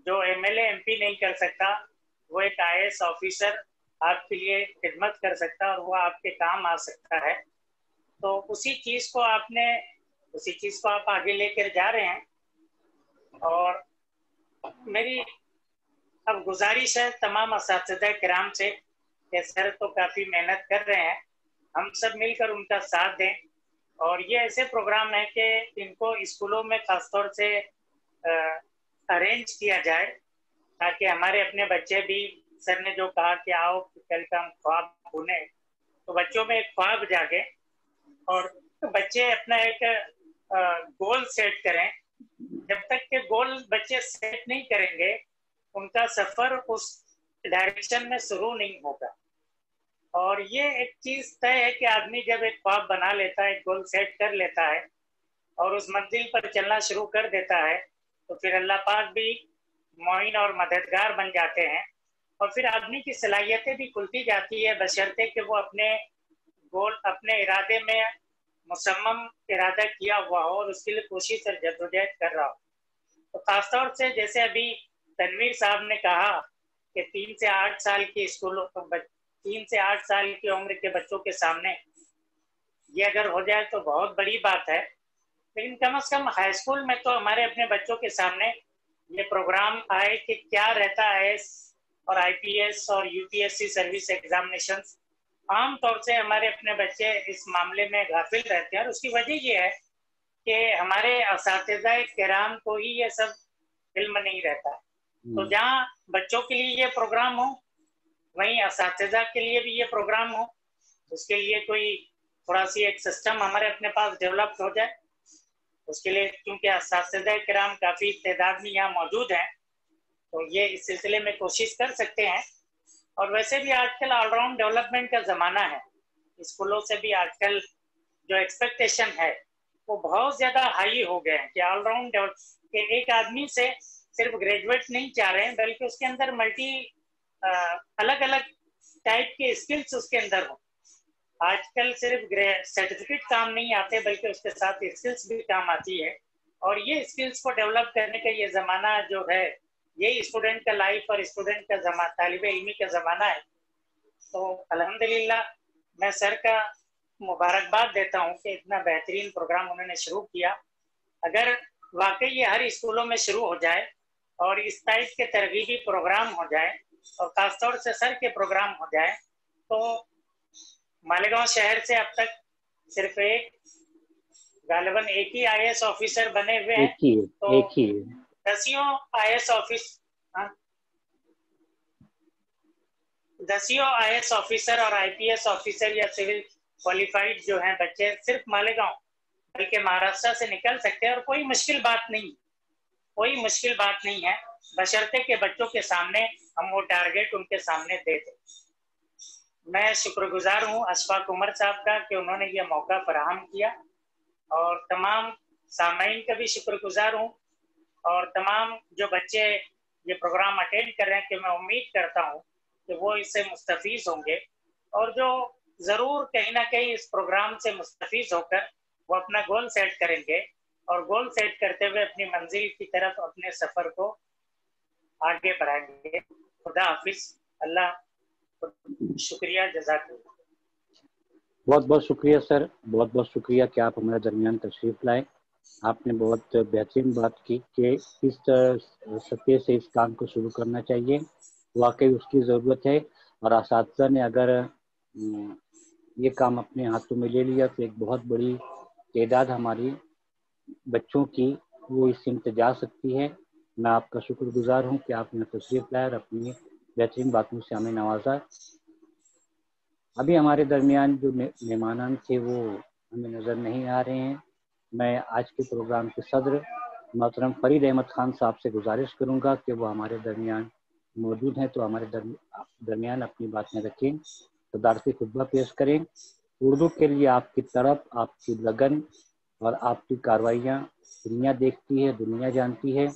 जो MLA MP नहीं कर सकता, वो एक IAS ऑफिसर आपके लिए खिदमत कर सकता है और वो आपके काम आ सकता है। तो उसी चीज़ को आप आगे लेकर जा रहे हैं। और मेरी अब गुजारिश है तमाम असातिज़ा किराम से कि सर तो काफ़ी मेहनत कर रहे हैं, हम सब मिलकर उनका साथ दें। और ये ऐसे प्रोग्राम है कि इनको स्कूलों में खासतौर से अरेंज किया जाए, ताकि हमारे अपने बच्चे भी, सर ने जो कहा कि आओ कल का हम ख्वाब बुने, तो बच्चों में एक ख्वाब जागे और बच्चे अपना एक गोल सेट करें। जब तक के गोल बच्चे सेट नहीं करेंगे, उनका सफर उस डायरेक्शन में शुरू नहीं होगा। और ये एक चीज तय है कि आदमी जब एक ख्वाब बना लेता है, एक गोल सेट कर लेता है और उस मंजिल पर चलना शुरू कर देता है, तो फिर अल्लाह पाक भी मोइन और मददगार बन जाते हैं और फिर आदमी की सलाहियतें भी खुलती जाती है, बशर्ते कि वो अपने गोल, अपने इरादे में मुसम्मम इरादा किया हुआ हो और उसके लिए कोशिश और जद्दोजहद कर रहा हो। तो खासतौर से जैसे अभी तनवीर साहब ने कहा कि 3 से 8 साल की स्कूलों, 3 से 8 साल की उम्र के बच्चों के सामने ये अगर हो जाए तो बहुत बड़ी बात है। लेकिन कम से कम हाई स्कूल में तो हमारे अपने बच्चों के सामने ये प्रोग्राम आए कि क्या रहता है और IPS और UPSC सर्विस एग्जामिनेशंस। आम तौर से हमारे अपने बच्चे इस मामले में गाफिल रहते हैं और उसकी वजह ये है कि हमारे असातिज़ा किराम को ही ये सब इल्म नहीं रहता है। तो जहाँ बच्चों के लिए ये प्रोग्राम हो, वहीं असातिज़ा के लिए भी ये प्रोग्राम हो। उसके लिए कोई थोड़ा सी एक सिस्टम हमारे अपने पास डेवलप हो जाए। उसके लिए क्योंकि असातिज़ा किराम काफ़ी तादाद में यहाँ मौजूद हैं, तो ये इस सिलसिले में कोशिश कर सकते हैं। और वैसे भी आजकल ऑलराउंड डेवलपमेंट का ज़माना है। स्कूलों से भी आजकल जो एक्सपेक्टेशन है वो बहुत ज़्यादा हाई हो गए हैं कि ऑलराउंड डेवलप, एक आदमी से सिर्फ ग्रेजुएट नहीं चाह रहे हैं, बल्कि उसके अंदर अलग अलग टाइप के स्किल्स उसके अंदर हो। आजकल सिर्फ सर्टिफिकेट काम नहीं आते, बल्कि उसके साथ स्किल्स भी काम आती है। और ये स्किल्स को डेवलप करने का ये ज़माना जो है, यही स्टूडेंट का लाइफ और स्टूडेंट का ज़माना, तालिब इल्मी का ज़माना है। तो अल्हम्दुलिल्लाह मैं सर का मुबारकबाद देता हूँ कि इतना बेहतरीन प्रोग्राम उन्होंने शुरू किया। अगर वाकई ये हर स्कूलों में शुरू हो जाए और इस टाइप के तरगीबी प्रोग्राम हो जाए, और खासतौर से सर के प्रोग्राम हो जाए तो मालेगांव शहर से अब तक सिर्फ गालिबन एक ही IAS ऑफिसर बने हुए हैं। एक ही दसियों IAS ऑफिसर और IPS ऑफिसर या सिविल क्वालिफाइड जो हैं बच्चे सिर्फ मालेगांव बल्कि महाराष्ट्र से निकल सकते हैं, और कोई मुश्किल बात नहीं है, बशर्ते के बच्चों के सामने हम वो टारगेट उनके सामने दे दें। मैं शुक्रगुजार हूँ अशफाक उमर साहब का कि उन्होंने ये मौका फराहम किया, और तमाम सामाईन का भी शुक्रगुजार हूँ, और तमाम जो बच्चे ये प्रोग्राम अटेंड कर रहे हैं कि मैं उम्मीद करता हूँ कि वो इससे मुस्तफीज होंगे, और जो ज़रूर कहीं ना कहीं इस प्रोग्राम से मुस्तफीज होकर वो अपना गोल सेट करेंगे, और गोल सेट करते हुए अपनी मंजिल की तरफ अपने सफ़र को आगे बढ़ाएंगे। खुदा हाफिज, अल्लाह, शुक्रिया, जज़ाकल्लाह। बहुत बहुत शुक्रिया सर, बहुत बहुत शुक्रिया कि आप हमारे दरमियान तशरीफ़ लाए। आपने बहुत बेहतरीन बात की कि किस सतह से इस काम को शुरू करना चाहिए, वाकई उसकी ज़रूरत है। और असातिज़ा ने अगर ये काम अपने हाथों में ले लिया तो एक बहुत बड़ी तादाद हमारी बच्चों की वो इस सिमत जा सकती है। मैं आपका शुक्रगुजार हूँ कि आपने तशरीफ़ लाया और अपनी बेहतरीन बातों से हमें नवाजा। अभी हमारे दरमियान जो मेहमान थे वो हमें नज़र नहीं आ रहे हैं। मैं आज के प्रोग्राम के सदर मोहतरम फरीद अहमद खान साहब से गुजारिश करूँगा कि वो हमारे दरमियान मौजूद हैं तो हमारे दरमियान अपनी बातें रखें, सदारती खुतबा पेश करें। उर्दू के लिए आपकी तरफ, आपकी लगन और आपकी कार्रवाइयाँ दुनिया देखती है, दुनिया जानती है।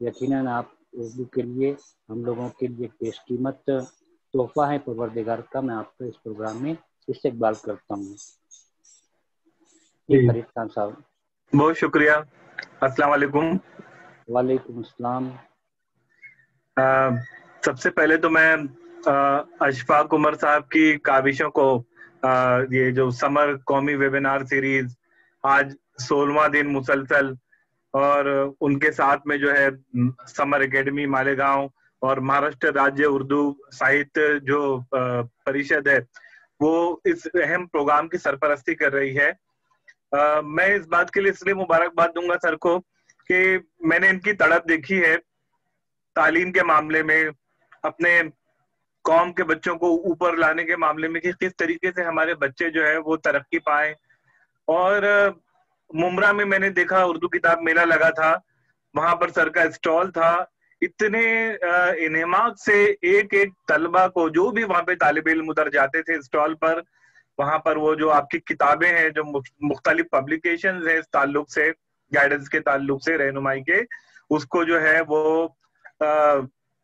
यकीनन आप उर्दू के लिए हम लोगों के लिए बेशकीमत तोहफा है परवरदिगार का। मैं आपको इस प्रोग्राम में इस्तकबाल करता हूँ। फरीद खान साहब, बहुत शुक्रिया। अस्सलाम वालेकुम। वालेकुम अस्सलाम। सबसे पहले तो मैं अशफाक उमर साहब की काविशों को ये जो समर कौमी वेबिनार सीरीज आज 16वां दिन मुसलसल, और उनके साथ में जो है समर एकेडमी मालेगांव और महाराष्ट्र राज्य उर्दू साहित्य जो परिषद है वो इस अहम प्रोग्राम की सरपरस्ती कर रही है। मैं इस बात के लिए इसलिए मुबारकबाद दूंगा सर को कि मैंने इनकी तड़प देखी है तालीम के मामले में, अपने कौम के बच्चों को ऊपर लाने के मामले में कि किस तरीके से हमारे बच्चे जो है वो तरक्की पाएं। और मुमरा में मैंने देखा उर्दू किताब मेला लगा था, वहां पर सर का स्टॉल था। इतने इन्हेमात से एक एक तलबा को, जो भी वहां पे तालिब इल्म उधर जाते थे स्टॉल पर, वहां पर वो जो आपकी किताबें हैं जो मुख्तलिफ पब्लिकेशंस हैं इस ताल्लुक से, गाइडेंस के ताल्लुक से, रहनुमाई के, उसको जो है वो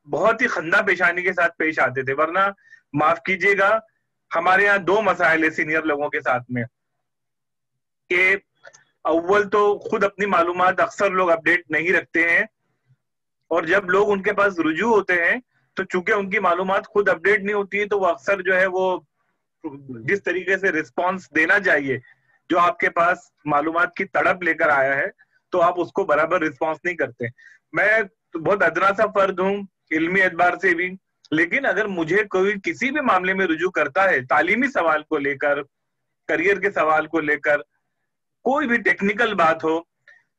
बहुत ही खंदा पेशानी के साथ पेश आते थे। वरना माफ कीजिएगा, हमारे यहाँ दो मसाइल है सीनियर लोगों के साथ में कि अव्वल तो खुद अपनी मालूमात अक्सर लोग अपडेट नहीं रखते हैं, और जब लोग उनके पास रुजू होते हैं तो चूंकि उनकी मालूमात खुद अपडेट नहीं होती है तो वो अक्सर जो है वो जिस तरीके से रिस्पांस देना चाहिए, जो आपके पास मालूमात की तड़प लेकर आया है, तो आप उसको बराबर रिस्पांस नहीं करते। मैं तो बहुत अदना सा फर्द हूँ इल्मी एतबार से भी, लेकिन अगर मुझे कोई किसी भी मामले में रुजू करता है, तालीमी सवाल को लेकर, करियर के सवाल को लेकर, कोई भी टेक्निकल बात हो,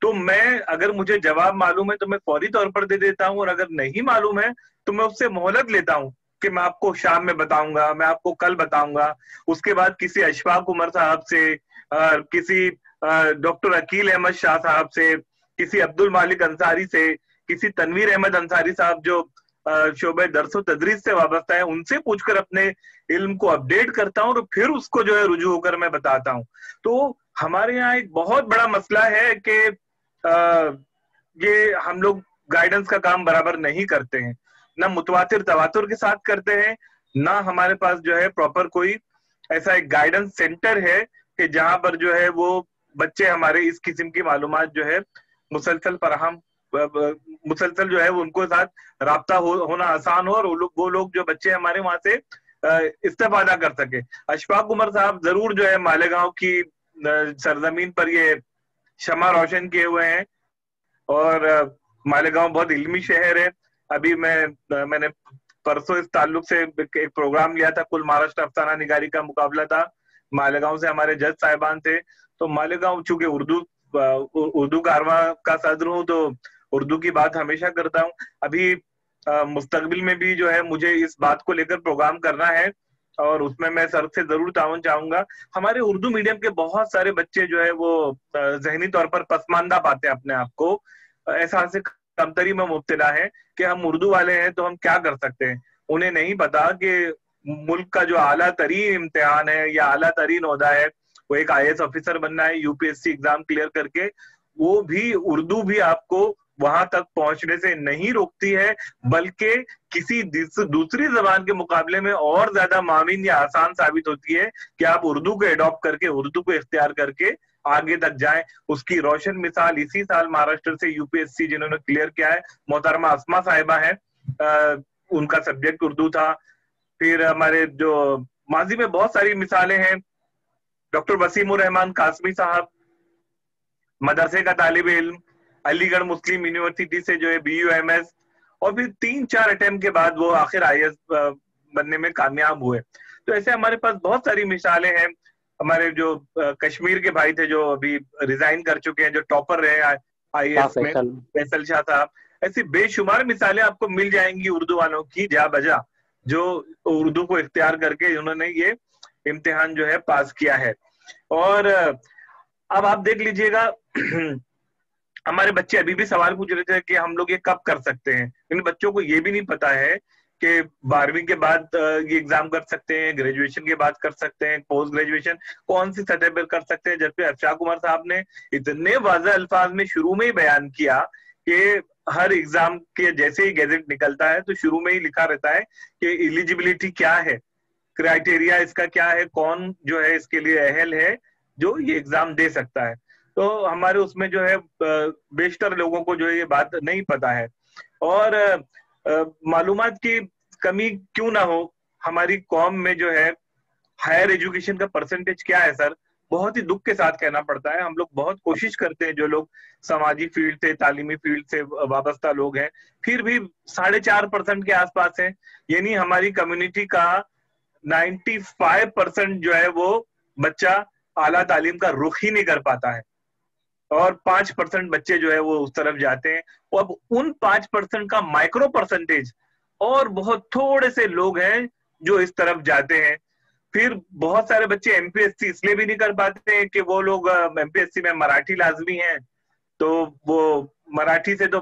तो मैं, अगर मुझे जवाब मालूम है तो मैं फौरी तौर पर दे देता हूँ, और अगर नहीं मालूम है तो मैं उससे मोहलत लेता हूँ कि मैं आपको शाम में बताऊंगा, मैं आपको कल बताऊंगा। उसके बाद किसी अशफाक उमर साहब से, किसी डॉक्टर अकील अहमद शाह साहब से, किसी अब्दुल मालिक अंसारी से, किसी तनवीर अहमद अंसारी साहब जो शोबे दरसो तदरीस से वाबस्ता है, उनसे पूछकर अपने इल्म को अपडेट करता हूँ, और फिर उसको जो है रुजू होकर मैं बताता हूँ। तो हमारे यहाँ एक बहुत बड़ा मसला है कि ये हम लोग गाइडेंस का काम बराबर नहीं करते हैं, ना मुतवातिर तवातुर के साथ करते हैं, ना हमारे पास जो है प्रॉपर कोई ऐसा एक गाइडेंस सेंटर है कि जहां पर जो है वो बच्चे हमारे इस किस्म की मालूमात जो है मुसलसल जो है उनको साथ राब्ता होना आसान हो, और वो लोग जो बच्चे हमारे वहां से इस्तेफादा कर सके। अशफाक उमर साहब जरूर जो है मालेगांव की सरजमीन पर ये शमा रोशन किए हुए हैं, और मालेगांव बहुत इल्मी शहर है। अभी मैंने परसों इस ताल्लुक से एक प्रोग्राम लिया था, कुल महाराष्ट्र अफसाना निगारी का मुकाबला था, मालेगांव से हमारे जज साहिबान थे। तो मालेगांव चूंकि उर्दू कारवां का सदर हूँ तो उर्दू की बात हमेशा करता हूँ। अभी मुस्तकबिल में भी जो है मुझे इस बात को लेकर प्रोग्राम करना है और उसमें मैं सर से जरूर ताउन चाहूंगा। हमारे उर्दू मीडियम के बहुत सारे बच्चे जो है वो जहनी तौर पर पसमानदा पाते हैं अपने आप को, एहसास कमतरी में मुब्तला है कि हम उर्दू वाले हैं तो हम क्या कर सकते हैं। उन्हें नहीं पता कि मुल्क का जो आला तरीन इम्तिहान है या आला तरीन ओहदा है वो एक IAS ऑफिसर बनना है, UPSC एग्जाम क्लियर करके, वो भी उर्दू भी आपको वहां तक पहुंचने से नहीं रोकती है, बल्कि किसी दूसरी जबान के मुकाबले में और ज्यादा मामीन या आसान साबित होती है कि आप उर्दू को एडॉप्ट करके, उर्दू को इख्तियार करके आगे तक जाएं। उसकी रोशन मिसाल इसी साल महाराष्ट्र से UPSC जिन्होंने क्लियर किया है, मोहतरमा अस्मा साहिबा है, उनका सब्जेक्ट उर्दू था। फिर हमारे जो माजी में बहुत सारी मिसालें हैं, डॉक्टर वसीमुर रहमान कासमी साहब मदरसे का तालिब इल्म, अलीगढ़ मुस्लिम यूनिवर्सिटी से जो है BUMS, और फिर 3-4 अटेम्प्ट के बाद वो आखिर IAS बनने में कामयाब हुए। तो ऐसे हमारे पास बहुत सारी मिसालें हैं। हमारे जो कश्मीर के भाई थे जो अभी रिजाइन कर चुके हैं, जो टॉपर रहे IAS में, फैसल शाह साहब, ऐसी बेशुमार मिसालें आपको मिल जाएंगी उर्दू वालों की जा बजा, जो उर्दू को इख्तियार करके उन्होंने ये इम्तिहान जो है पास किया है। और अब आप देख लीजिएगा हमारे बच्चे अभी भी सवाल पूछ रहे थे कि हम लोग ये कब कर सकते हैं, इन बच्चों को ये भी नहीं पता है कि 12वीं के बाद ये एग्जाम कर सकते हैं, ग्रेजुएशन के बाद कर सकते हैं, पोस्ट ग्रेजुएशन कौन सी सतह पर कर सकते हैं। जबकि अफशाक उमर साहब ने इतने वाज़ेह अल्फाज में शुरू में ही बयान किया कि हर एग्जाम के जैसे ही गैजेट निकलता है तो शुरू में ही लिखा रहता है कि एलिजिबिलिटी क्या है, क्राइटेरिया इसका क्या है, कौन जो है इसके लिए अहल है जो ये एग्जाम दे सकता है। तो हमारे उसमें जो है बेशतर लोगों को जो है ये बात नहीं पता है। और मालूमात की कमी क्यों ना हो, हमारी कौम में जो है हायर एजुकेशन का परसेंटेज क्या है सर, बहुत ही दुख के साथ कहना पड़ता है। हम लोग बहुत कोशिश करते हैं, जो लोग समाजी फील्ड से, तालीमी फील्ड से वाबस्ता लोग हैं, फिर भी 4.5% के आसपास है। यानी हमारी कम्युनिटी का 95% जो है वो बच्चा आला तालीम का रुख ही नहीं कर पाता है, और 5% बच्चे जो है वो उस तरफ जाते हैं। और अब उन 5% का माइक्रो परसेंटेज और बहुत थोड़े से लोग हैं जो इस तरफ जाते हैं। फिर बहुत सारे बच्चे MPSC इसलिए भी नहीं कर पाते हैं कि वो लोग MPSC में मराठी लाजमी है, तो वो मराठी से तो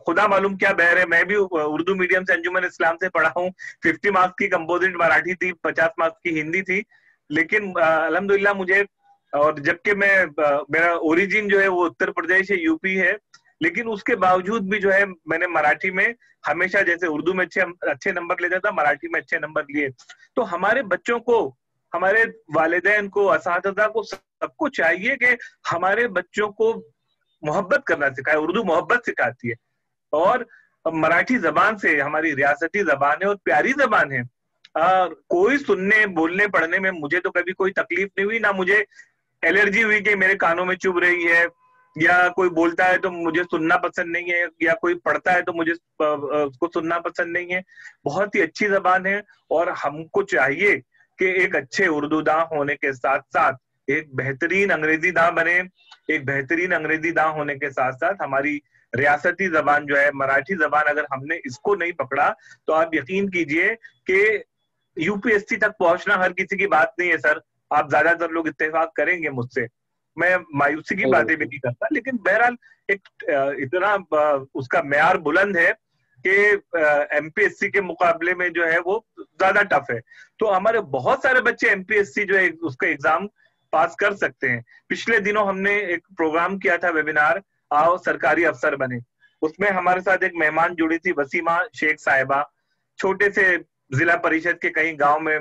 खुदा मालूम क्या बहर है। मैं भी उर्दू मीडियम से अंजुमन इस्लाम से पढ़ा हूँ, 50 मार्क्स की कंपोजिट मराठी थी, 50 मार्क्स की हिंदी थी, लेकिन अल्हम्दुलिल्लाह मुझे, और जबकि मेरा ओरिजिन जो है वो उत्तर प्रदेश है, UP है, लेकिन उसके बावजूद भी जो है मैंने मराठी में हमेशा, जैसे उर्दू में अच्छे नंबर लेता था, मराठी में अच्छे नंबर लिए। तो हमारे बच्चों को, हमारे वालिदैन को, असातिज़ा को, सबको चाहिए कि हमारे बच्चों को मोहब्बत करना सिखाए। उर्दू मोहब्बत सिखाती है, और मराठी जबान से, हमारी रियासती जबान है और प्यारी जबान है। कोई सुनने, बोलने, पढ़ने में मुझे तो कभी कोई तकलीफ नहीं हुई, ना मुझे एलर्जी हुई कि मेरे कानों में चुभ रही है, या कोई बोलता है तो मुझे सुनना पसंद नहीं है, या कोई पढ़ता है तो मुझे उसको सुनना पसंद नहीं है। बहुत ही अच्छी जबान है, और हमको चाहिए कि एक अच्छे उर्दू दां होने के साथ साथ एक बेहतरीन अंग्रेजी दां बने। एक बेहतरीन अंग्रेजी दां होने के साथ साथ हमारी रियासती जबान जो है मराठी जबान, अगर हमने इसको नहीं पकड़ा तो आप यकीन कीजिए कि UPSC तक पहुंचना हर किसी की बात नहीं है सर। आप ज्यादातर लोग इत्तेफाक करेंगे मुझसे, मैं मायूसी की बातें भी नहीं करता, लेकिन बहरहाल एक इतना उसका मेयार बुलंद है कि MPSC के मुकाबले में जो है वो ज्यादा टफ है। तो हमारे बहुत सारे बच्चे MPSC जो है उसका एग्जाम पास कर सकते हैं। पिछले दिनों हमने एक प्रोग्राम किया था, वेबिनार, आओ सरकारी अफसर बने। उसमें हमारे साथ एक मेहमान जुड़ी थी, वसीमा शेख साहिबा, छोटे से जिला परिषद के कहीं गांव में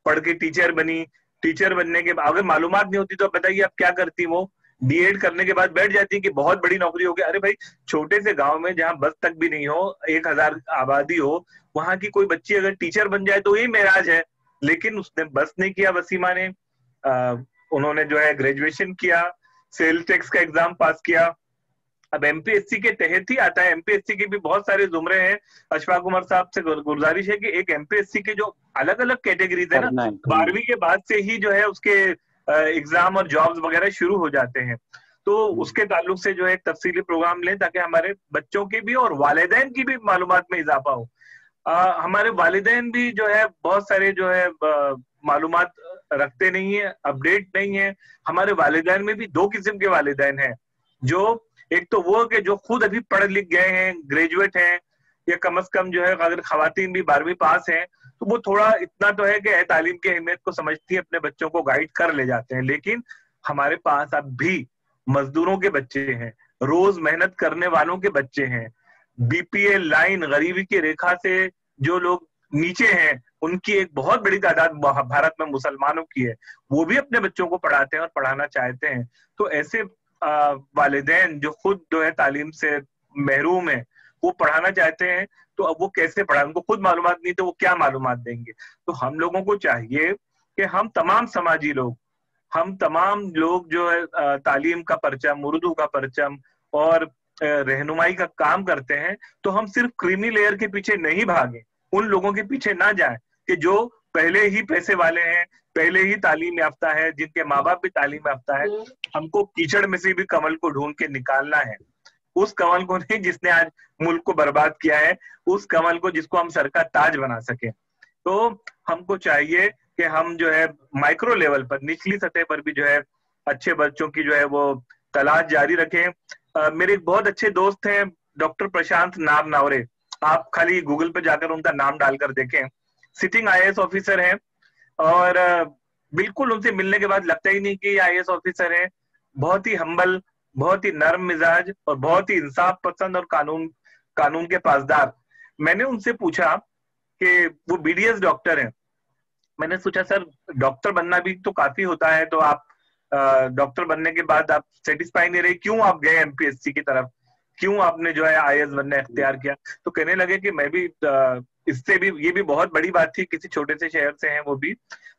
पढ़ के टीचर बनी। टीचर बनने के बाद अगर मालूमात नहीं होती तो बताइए आप क्या करती। वो B.Ed करने के बाद बैठ जाती कि बहुत बड़ी नौकरी हो गई। अरे भाई, छोटे से गांव में जहां बस तक भी नहीं हो, 1000 आबादी हो, वहां की कोई बच्ची अगर टीचर बन जाए तो यही मेराज है। लेकिन उसने बस नहीं किया वसीमा ने। उन्होंने जो है ग्रेजुएशन किया, सेल्स टैक्स का एग्जाम पास किया, अब एमपीएससी के तहत ही आता है। एमपीएससी के भी बहुत सारे जुमरे हैं। अशफाक उमर साहब से गुजारिश है कि एक एमपीएससी के जो अलग अलग कैटेगरीज है ना, 12वीं के बाद से ही जो है उसके एग्जाम और जॉब्स वगैरह शुरू हो जाते हैं, तो उसके ताल्लुक से जो है एक तफसीली प्रोग्राम लें ताकि हमारे बच्चों की भी और वालिदैन की भी मालूमात में इजाफा हो। हमारे वालिदैन भी जो है बहुत सारे जो है मालूमात रखते नहीं है, अपडेट नहीं है। हमारे वालिदैन में भी दो किस्म के वालिदैन हैं, जो एक तो वो कि जो खुद अभी पढ़ लिख गए हैं, ग्रेजुएट हैं, या कम से कम जो है अगर खवातीन भी 12वीं पास हैं तो वो थोड़ा इतना तो है कि तालीम की अहमियत को समझती है, अपने बच्चों को गाइड कर ले जाते हैं। लेकिन हमारे पास अब भी मजदूरों के बच्चे हैं, रोज मेहनत करने वालों के बच्चे हैं, बीपीएल लाइन गरीबी की रेखा से जो लोग नीचे हैं उनकी एक बहुत बड़ी तादाद भारत में मुसलमानों की है, वो भी अपने बच्चों को पढ़ाते हैं और पढ़ाना चाहते हैं। तो ऐसे वालिदैन जो खुद जो है तालीम से महरूम है, वो पढ़ाना चाहते हैं, तो अब वो कैसे पढ़ाएं? उनको खुद मालूमात नहीं तो वो क्या मालूमात देंगे? तो हम लोगों को चाहिए कि हम तमाम समाजी लोग, हम तमाम लोग जो है तालीम का परचम, उर्दू का परचम और रहनुमाई का काम करते हैं, तो हम सिर्फ क्रीमी लेयर के पीछे नहीं भागें, उन लोगों के पीछे ना जाएं कि जो पहले ही पैसे वाले हैं, पहले ही तालीम याफ्ता है, जिनके माँ बाप भी तालीम याफ्ता है। हमको कीचड़ में से भी कमल को ढूंढ के निकालना है, उस कमल को नहीं जिसने आज मुल्क को बर्बाद किया है, उस कमल को जिसको हम सर का ताज बना सके। तो हमको चाहिए कि हम जो है माइक्रो लेवल पर, निचली सतह पर भी जो है अच्छे बच्चों की जो है वो तलाश जारी रखें। मेरे एक बहुत अच्छे दोस्त हैं डॉक्टर प्रशांत नावरे, आप खाली गूगल पे जाकर उनका नाम डालकर देखें। सिटिंग आईएएस ऑफिसर हैं और बिल्कुल उनसे मिलने के बाद लगता ही नहीं कि आईएएस ऑफिसर हैं। बहुत ही हम्बल, बहुत ही नर्म मिजाज और बहुत ही इंसाफ पसंद और कानून के पासदार। मैंने उनसे पूछा कि वो बीडीएस डॉक्टर हैं। मैंने सोचा सर डॉक्टर बनना भी तो काफी होता है, तो आप डॉक्टर बनने के बाद आप सेटिस्फाई नहीं रहे, क्यों आप गए एमपीएससी की तरफ, क्यों आपने जो है आईएएस बनना इख्तियार किया? तो कहने लगे कि मैं भी इससे भी, ये भी बहुत बड़ी बात थी, किसी छोटे से शहर से हैं वो भी,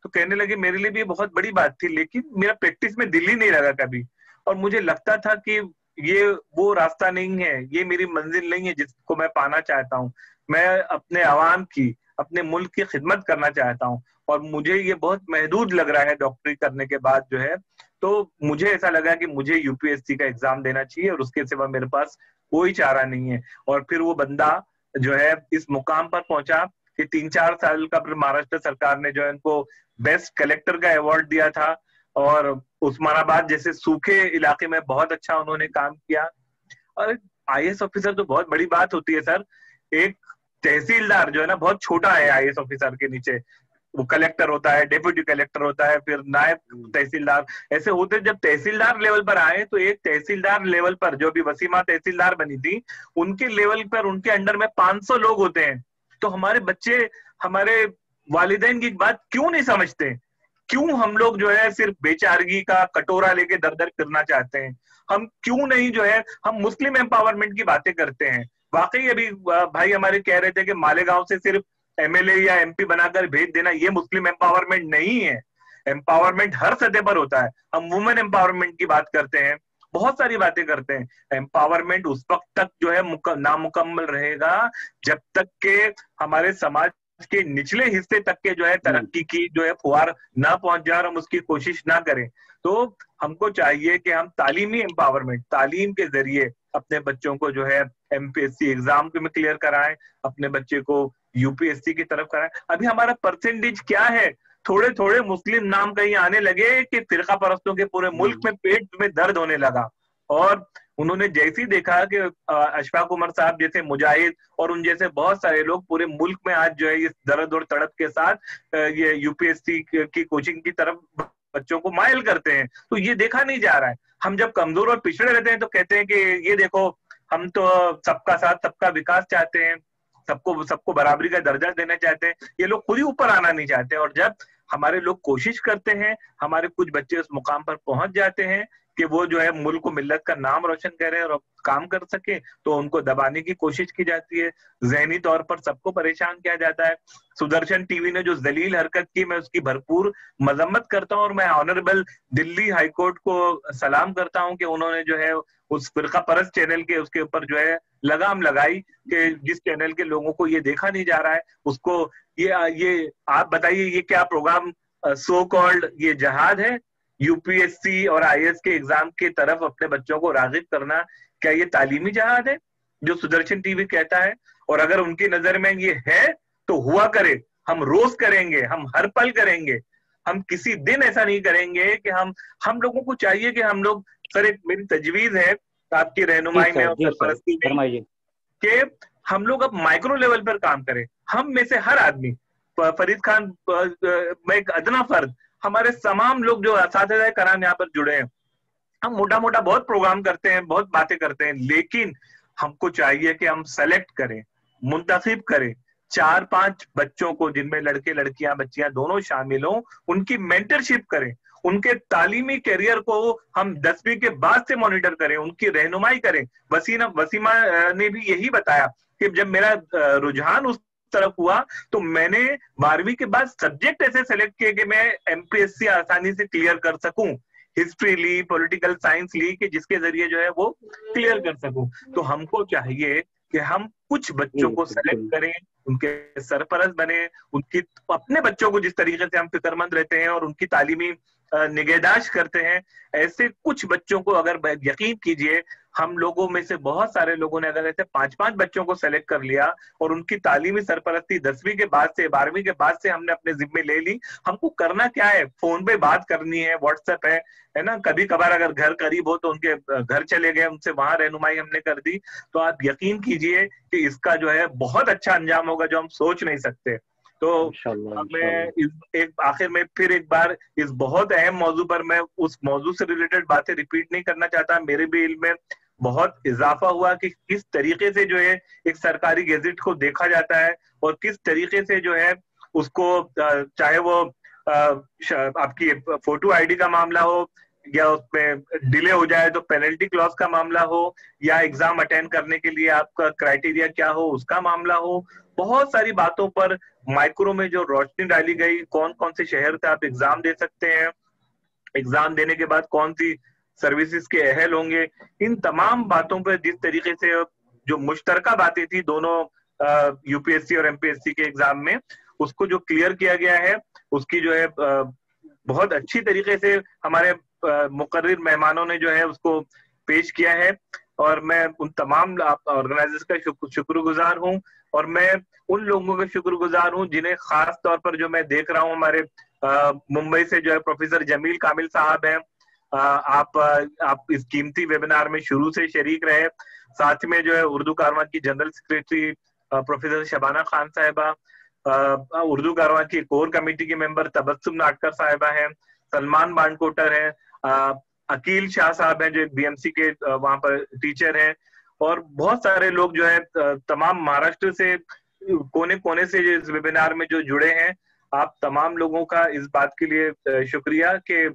तो कहने लगे मेरे लिए भी बहुत बड़ी बात थी, लेकिन मेरा प्रैक्टिस में दिल ही नहीं लगा कभी, और मुझे लगता था कि ये वो रास्ता नहीं है, ये मेरी मंजिल नहीं है जिसको मैं पाना चाहता हूँ। मैं अपने आवाम की, अपने मुल्क की खिदमत करना चाहता हूँ, और मुझे ये बहुत महदूद लग रहा है डॉक्टरी करने के बाद जो है। तो मुझे ऐसा लगा कि मुझे यूपीएससी का एग्जाम देना चाहिए और उसके सिवा मेरे पास कोई चारा नहीं है। और फिर वो बंदा जो है इस मुकाम पर पहुंचा कि 3-4 साल का महाराष्ट्र सरकार ने जो है उनको बेस्ट कलेक्टर का अवार्ड दिया था, और उस्मानाबाद जैसे सूखे इलाके में बहुत अच्छा उन्होंने काम किया। और आईएएस ऑफिसर तो बहुत बड़ी बात होती है सर। एक तहसीलदार जो है ना बहुत छोटा है आईएएस ऑफिसर के नीचे, वो कलेक्टर होता है, डेप्यूटी कलेक्टर होता है, फिर नायब तहसीलदार, ऐसे होते। जब तहसीलदार लेवल पर आए तो एक तहसीलदार लेवल पर जो भी वसीमा तहसीलदार बनी थी, उनके लेवल पर उनके अंडर में 500 लोग होते हैं। तो हमारे बच्चे, हमारे वालिदैन की बात क्यों नहीं समझते? क्यों हम लोग जो है सिर्फ बेचारगी का कटोरा लेके दर दर फिरना चाहते हैं? हम क्यों नहीं जो है, हम मुस्लिम एम्पावरमेंट की बातें करते हैं। वाकई अभी भाई हमारे कह रहे थे कि मालेगांव से सिर्फ एमएलए या एमपी बनाकर भेज देना ये मुस्लिम एम्पावरमेंट नहीं है। एम्पावरमेंट हर सतह पर होता है। हम वुमेन एम्पावरमेंट की बात करते हैं, बहुत सारी बातें करते हैं। एम्पावरमेंट उस वक्त तक जो है नामुकम्मल रहेगा जब तक के हमारे समाज के निचले हिस्से तक के जो है तरक्की की जो है फुहार ना पहुंच जाए और हम उसकी कोशिश ना करें। तो हमको चाहिए कि हम तालीमी एम्पावरमेंट, तालीम के जरिए अपने बच्चों को जो है एमपीएससी एग्जाम में क्लियर कराएं, अपने बच्चे को यूपीएससी की तरफ कराएं। अभी हमारा परसेंटेज क्या है? थोड़े थोड़े मुस्लिम नाम कहीं आने लगे कि फिरका परस्तों के पूरे मुल्क में पेट में दर्द होने लगा। और उन्होंने जैसे ही देखा कि अशफाक उमर साहब जैसे मुजाहिद और उन जैसे बहुत सारे लोग पूरे मुल्क में आज जो है इस दर्द और तड़प के साथ ये यूपीएससी की कोचिंग की तरफ बच्चों को माइल करते हैं, तो ये देखा नहीं जा रहा है। हम जब कमजोर और पिछड़े रहते हैं तो कहते हैं कि ये देखो हम तो सबका साथ सबका विकास चाहते हैं, सबको बराबरी का दर्जा देना चाहते हैं। ये लोग खुद ही ऊपर आना नहीं चाहते। और जब हमारे लोग कोशिश करते हैं, हमारे कुछ बच्चे उस मुकाम पर पहुंच जाते हैं کہ وہ جو ہے ملک و ملت کا نام روشن کریں اور کام کر سکیں، تو ان کو دبانے کی کوشش کی جاتی ہے، ذہنی طور پر سب کو پریشان کیا جاتا ہے۔ سدرشن ٹی وی نے جو ذلیل حرکت کی، میں اس کی بھرپور مذمت کرتا ہوں، اور میں آنریبل دلی ہائی کورٹ کو سلام کرتا ہوں کہ انہوں نے جو ہے اس فرقہ پرست چینل کے اس کے اوپر جو ہے لگام لگائی کہ جس چینل کے لوگوں کو یہ دیکھا نہیں جا رہا ہے اس کو یہ آپ بتائیے یہ کیا پروگرام سو کالڈ یہ جہاد ہے؟ یو پی ایس سی اور آئی ایس کے ایگزام کی طرف اپنے بچوں کو راغب کرنا، کیا یہ تعلیمی جہاد ہے جو سدرشن ٹی وی کہتا ہے؟ اور اگر ان کی نظر میں یہ ہے تو ہوا کرے، ہم روز کریں گے، ہم ہر پل کریں گے، ہم کسی دن ایسا نہیں کریں گے کہ ہم لوگوں کو چاہیے کہ ہم لوگ سر ایک میری تجویز ہے آپ کی رہنمائی میں اور سرپرستی میں کہ ہم لوگ اب مائکرو لیول پر کام کریں۔ ہم میں سے ہر آدمی، فرید خان میں ایک ادنا فرد، ہمارے تمام لوگ جو اساتذہ کرام یہاں پر جڑے ہیں، ہم موٹا موٹا بہت پروگرام کرتے ہیں، بہت باتیں کرتے ہیں، لیکن ہم کو چاہیے کہ ہم سلیکٹ کریں، منتخب کریں 4-5 بچوں کو جن میں لڑکے لڑکیاں بچیاں دونوں شامل ہوں، ان کی مینٹرشپ کریں، ان کے تعلیمی کیریئر کو ہم 10ویں کے بعد سے مانیٹر کریں، ان کی رہنمائی کریں۔ وسیمہ نے بھی یہی بتایا کہ جب میرا رجحان اس طرف ہوا تو میں نے 12ویں کے بعد سبجیکٹ ایسے سلیکٹ کیے کہ میں ایم پی ایس سی آسانی سے کلیئر کر سکوں، ہسٹری لی، پولیٹیکل سائنس لی، کہ جس کے ذریعے جو ہے وہ کلیئر کر سکوں۔ تو ہم کو چاہیے کہ ہم کچھ بچوں کو سلیکٹ کریں، ان کے سرپرست بنے، ان کی اپنے بچوں کو جس طریقے سے ہم فکر مند رہتے ہیں اور ان کی تعلیمی نگہداشت کرتے ہیں، ایسے کچھ بچوں کو اگر یقین کیجئے ہم لوگوں میں سے بہت سارے لوگوں نے اگر ایسے 5-5 بچوں کو سلیکٹ کر لیا اور ان کی تعلیمی سرپرستی 10ویں کے بعد سے 12ویں کے بعد سے ہم نے اپنے ذمے لے لی، ہم کو کرنا کیا ہے؟ فون پہ بات کرنی ہے، واٹس ایپ ہے نا، کبھی کبھار اگر گھر قریب ہو تو ان کے گھر چلے گئے، ان سے وہاں رہنمائی ہم نے کر دی، تو آپ یقین کیجئے کہ اس کا جو ہے بہت اچھا انجام ہوگا جو ہم سوچ نہیں سکتے۔ تو میں ایک آخر میں پھر ایک بار اس بہت اہم موضوع پر میں اس موضوع سے ریلیٹڈ باتیں ریپیٹ نہیں کرنا چاہتا، میرے بھی علم میں بہت اضافہ ہوا کہ کس طریقے سے جو ہے ایک سرکاری گیزٹ کو دیکھا جاتا ہے اور کس طریقے سے جو ہے اس کو چاہے وہ آپ کی فوٹو آئی ڈی کا معاملہ ہو یا اس میں ڈیلے ہو جائے تو پینلٹی کلاس کا معاملہ ہو یا ایگزام اٹینڈ کرنے کے لیے آپ کا کرائٹیریا کیا ہو اس کا معاملہ ہو، بہت ساری باتوں پر مائکرو میں جو روشنی ڈالی گئی، کون کون سے شہر سے آپ ایگزام دے سکتے ہیں، ایگزام دینے کے بعد کون سی سروسز کے اہل ہوں گے، ان تمام باتوں پر جس طریقے سے جو مشترکہ باتیں تھی دونوں یو پی ایس سی اور ایم پی ایس سی کے ایگزام میں، اس کو جو کلیئر کیا گیا ہے اس کی جو ہے بہت اچھی طریقے سے ہمارے مقرر مہمانوں نے جو ہے اس کو پیش کیا ہے، اور میں ان تمام آرگنائزرز کا شکر گزار ہوں، اور میں ان لوگوں کا شکر گزار ہوں جنہیں خاص طور پر جو میں دیکھ رہا ہوں ہمارے ممبئی سے جو ہے پروفیسر جمیل کامل صاحب ہیں، آپ اس قیمتی ویبینار میں شروع سے شریک رہے، ساتھ میں جو ہے اردو کارواں کی general secretary professor Shabana Khan صاحبہ، اردو کارواں کی کور کمیٹی کے ممبر تبسم ناٹکر صاحبہ ہیں، سلمان بانڈکوٹر ہیں، عقیل شاہ صاحب ہیں جو بی ایم سی کے وہاں پر ٹیچر ہیں، اور بہت سارے لوگ جو ہے تمام مہاراشٹر سے کونے کونے سے اس ویبینار میں جو جڑے ہیں، آپ تمام لوگوں کا اس بات کے لیے شکریہ کہ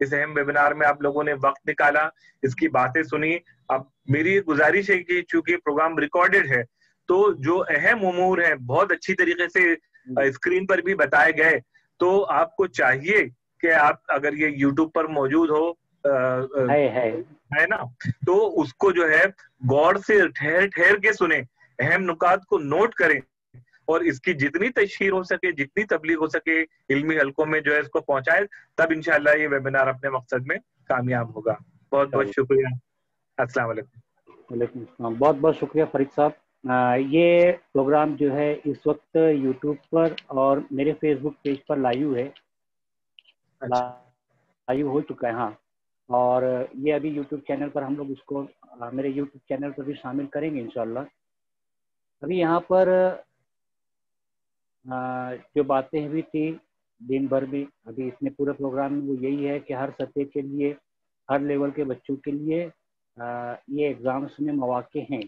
اس اہم ویبینار میں آپ لوگوں نے وقت نکالا، اس کی باتیں سنی۔ اب میری گزارش ہے کہ چونکہ پروگرام ریکارڈڈ ہے تو جو اہم امور ہیں بہت اچھی طریقے سے اسکرین پر بھی بتائے گئے، تو آپ کو چاہیے کہ آپ اگر یہ یوٹیوب پر موجود ہو ہے نا، تو اس کو جو ہے غور سے ٹھہر ٹھہر کے سنیں، اہم نکات کو نوٹ کریں، اور اس کی جتنی تشہیر ہو سکے، جتنی تبلیغ ہو سکے علمی حلقوں میں جو ہے اس کو پہنچائے، تب انشاءاللہ یہ ویبینار اپنے مقصد میں کامیاب ہوگا۔ بہت بہت شکریہ، السلام علیکم۔ وعلیکم السلام، بہت بہت شکریہ فرید صاحب۔ یہ پروگرام جو ہے اس وقت یوٹیوب پر اور میرے فیس بک پیج پر لائیو ہے، لائیو ہو چکا ہے، ہاں، اور یہ ابھی یوٹیوب چینل پر ہم لوگ اس کو میرے یوٹیوب چینل پر بھی شامل کریں گے انشاءاللہ۔ ابھی یہاں پر جو باتیں ہوئی تھی دن بھر میں، ابھی اس میں پورے پروگرام میں وہ یہی ہے کہ ہر سطح کے لیے، ہر لیول کے بچوں کے لیے یہ ایگزامس میں مواقع ہیں،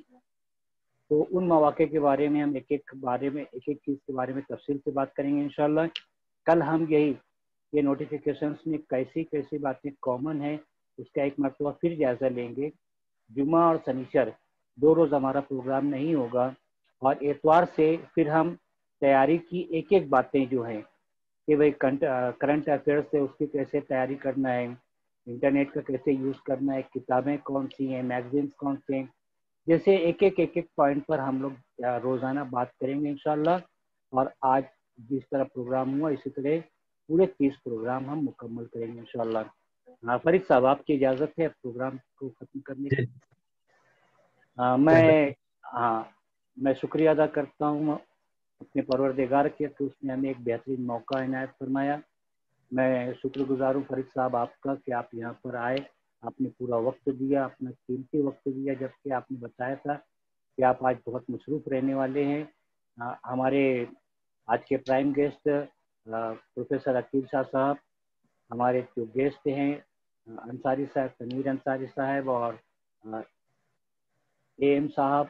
تو ان مواقع کے بارے میں ہم ایک ایک چیز کے بارے میں تفصیل سے بات کریں گے انشاءاللہ۔ کل ہم یہ نوٹیفیکیشنس میں کیسی باتیں کامن ہیں اس کا ایک مرتبہ پھر جائزہ لیں گے. جمعہ اور شنیچر 2 روز ہمارا پروگرام نہیں ہوگا، اور اتوار سے پھر ہم تیاری کی ایک ایک باتیں جو ہیں کہ بھائی کرنٹ افیئرس سے اس کی کیسے تیاری کرنا ہے، انٹرنیٹ کا کیسے یوز کرنا ہے، کتابیں کون سی ہیں، میگزینس کون سے ہیں، جیسے ایک ایک پوائنٹ پر ہم لوگ روزانہ بات کریں گے انشاءاللہ. اور آج جس طرح پروگرام ہوا اسی طرح پورے 30 پروگرام ہم مکمل کریں گے انشاءاللہ. فرید صاحب آپ کی اجازت ہے پروگرام کو ختم کرنے کی؟ میں شکریہ ادا کرتا ہوں اپنے پروردگار کے کہ اس نے ہمیں ایک بہترین موقع عنایت فرمایا. میں شکر گزار ہوں فرید صاحب آپ کا کہ آپ یہاں پر آئے، آپ نے پورا وقت دیا، اپنا قیمتی وقت دیا، جبکہ آپ نے بتایا تھا کہ آپ آج بہت مصروف رہنے والے ہیں. ہمارے آج کے پرائم گیسٹ پروفیسر عقیل شاہ صاحب، ہمارے جو گیسٹ ہیں انصاری صاحب، تنویر انصاری صاحب اور اے ایم صاحب،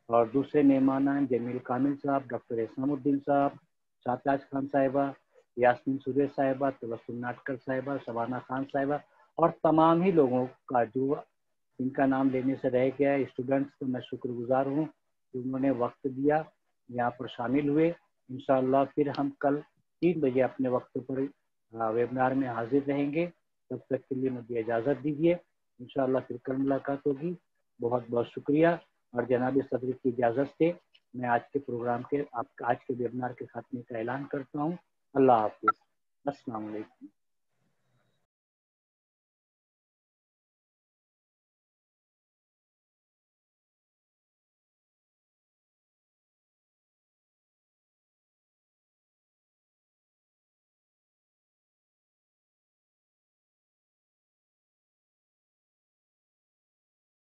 اور دوسرے مہمان ہیں جمیل کامل صاحب، ڈاکٹر احسان الدین صاحب، شاہتاج خان صاحبہ، یاسمین سریش صاحبہ، تبسم ناٹکر صاحبہ، شبانہ خان صاحبہ، اور تمام ہی لوگوں کا جو ان کا نام لینے سے رہ گیا ہے، اسٹوڈنٹس کو میں شکر گزار ہوں کہ انہوں نے وقت دیا، یہاں پر شامل ہوئے. انشاءاللہ پھر ہم کل 3 بجے اپنے وقت پر ویبنار میں حاضر رہیں گے. تب تک کے لیے مجھے اجازت دیجیے، انشاءاللہ پھر کل ملاقات ہوگی. بہت بہت شکریہ، اور جناب صدر کی اجازت سے میں آج کے پروگرام کے آج کے ویبنار کے خاتمے کا اعلان کرتا ہوں. اللہ حافظ. السلام علیکم.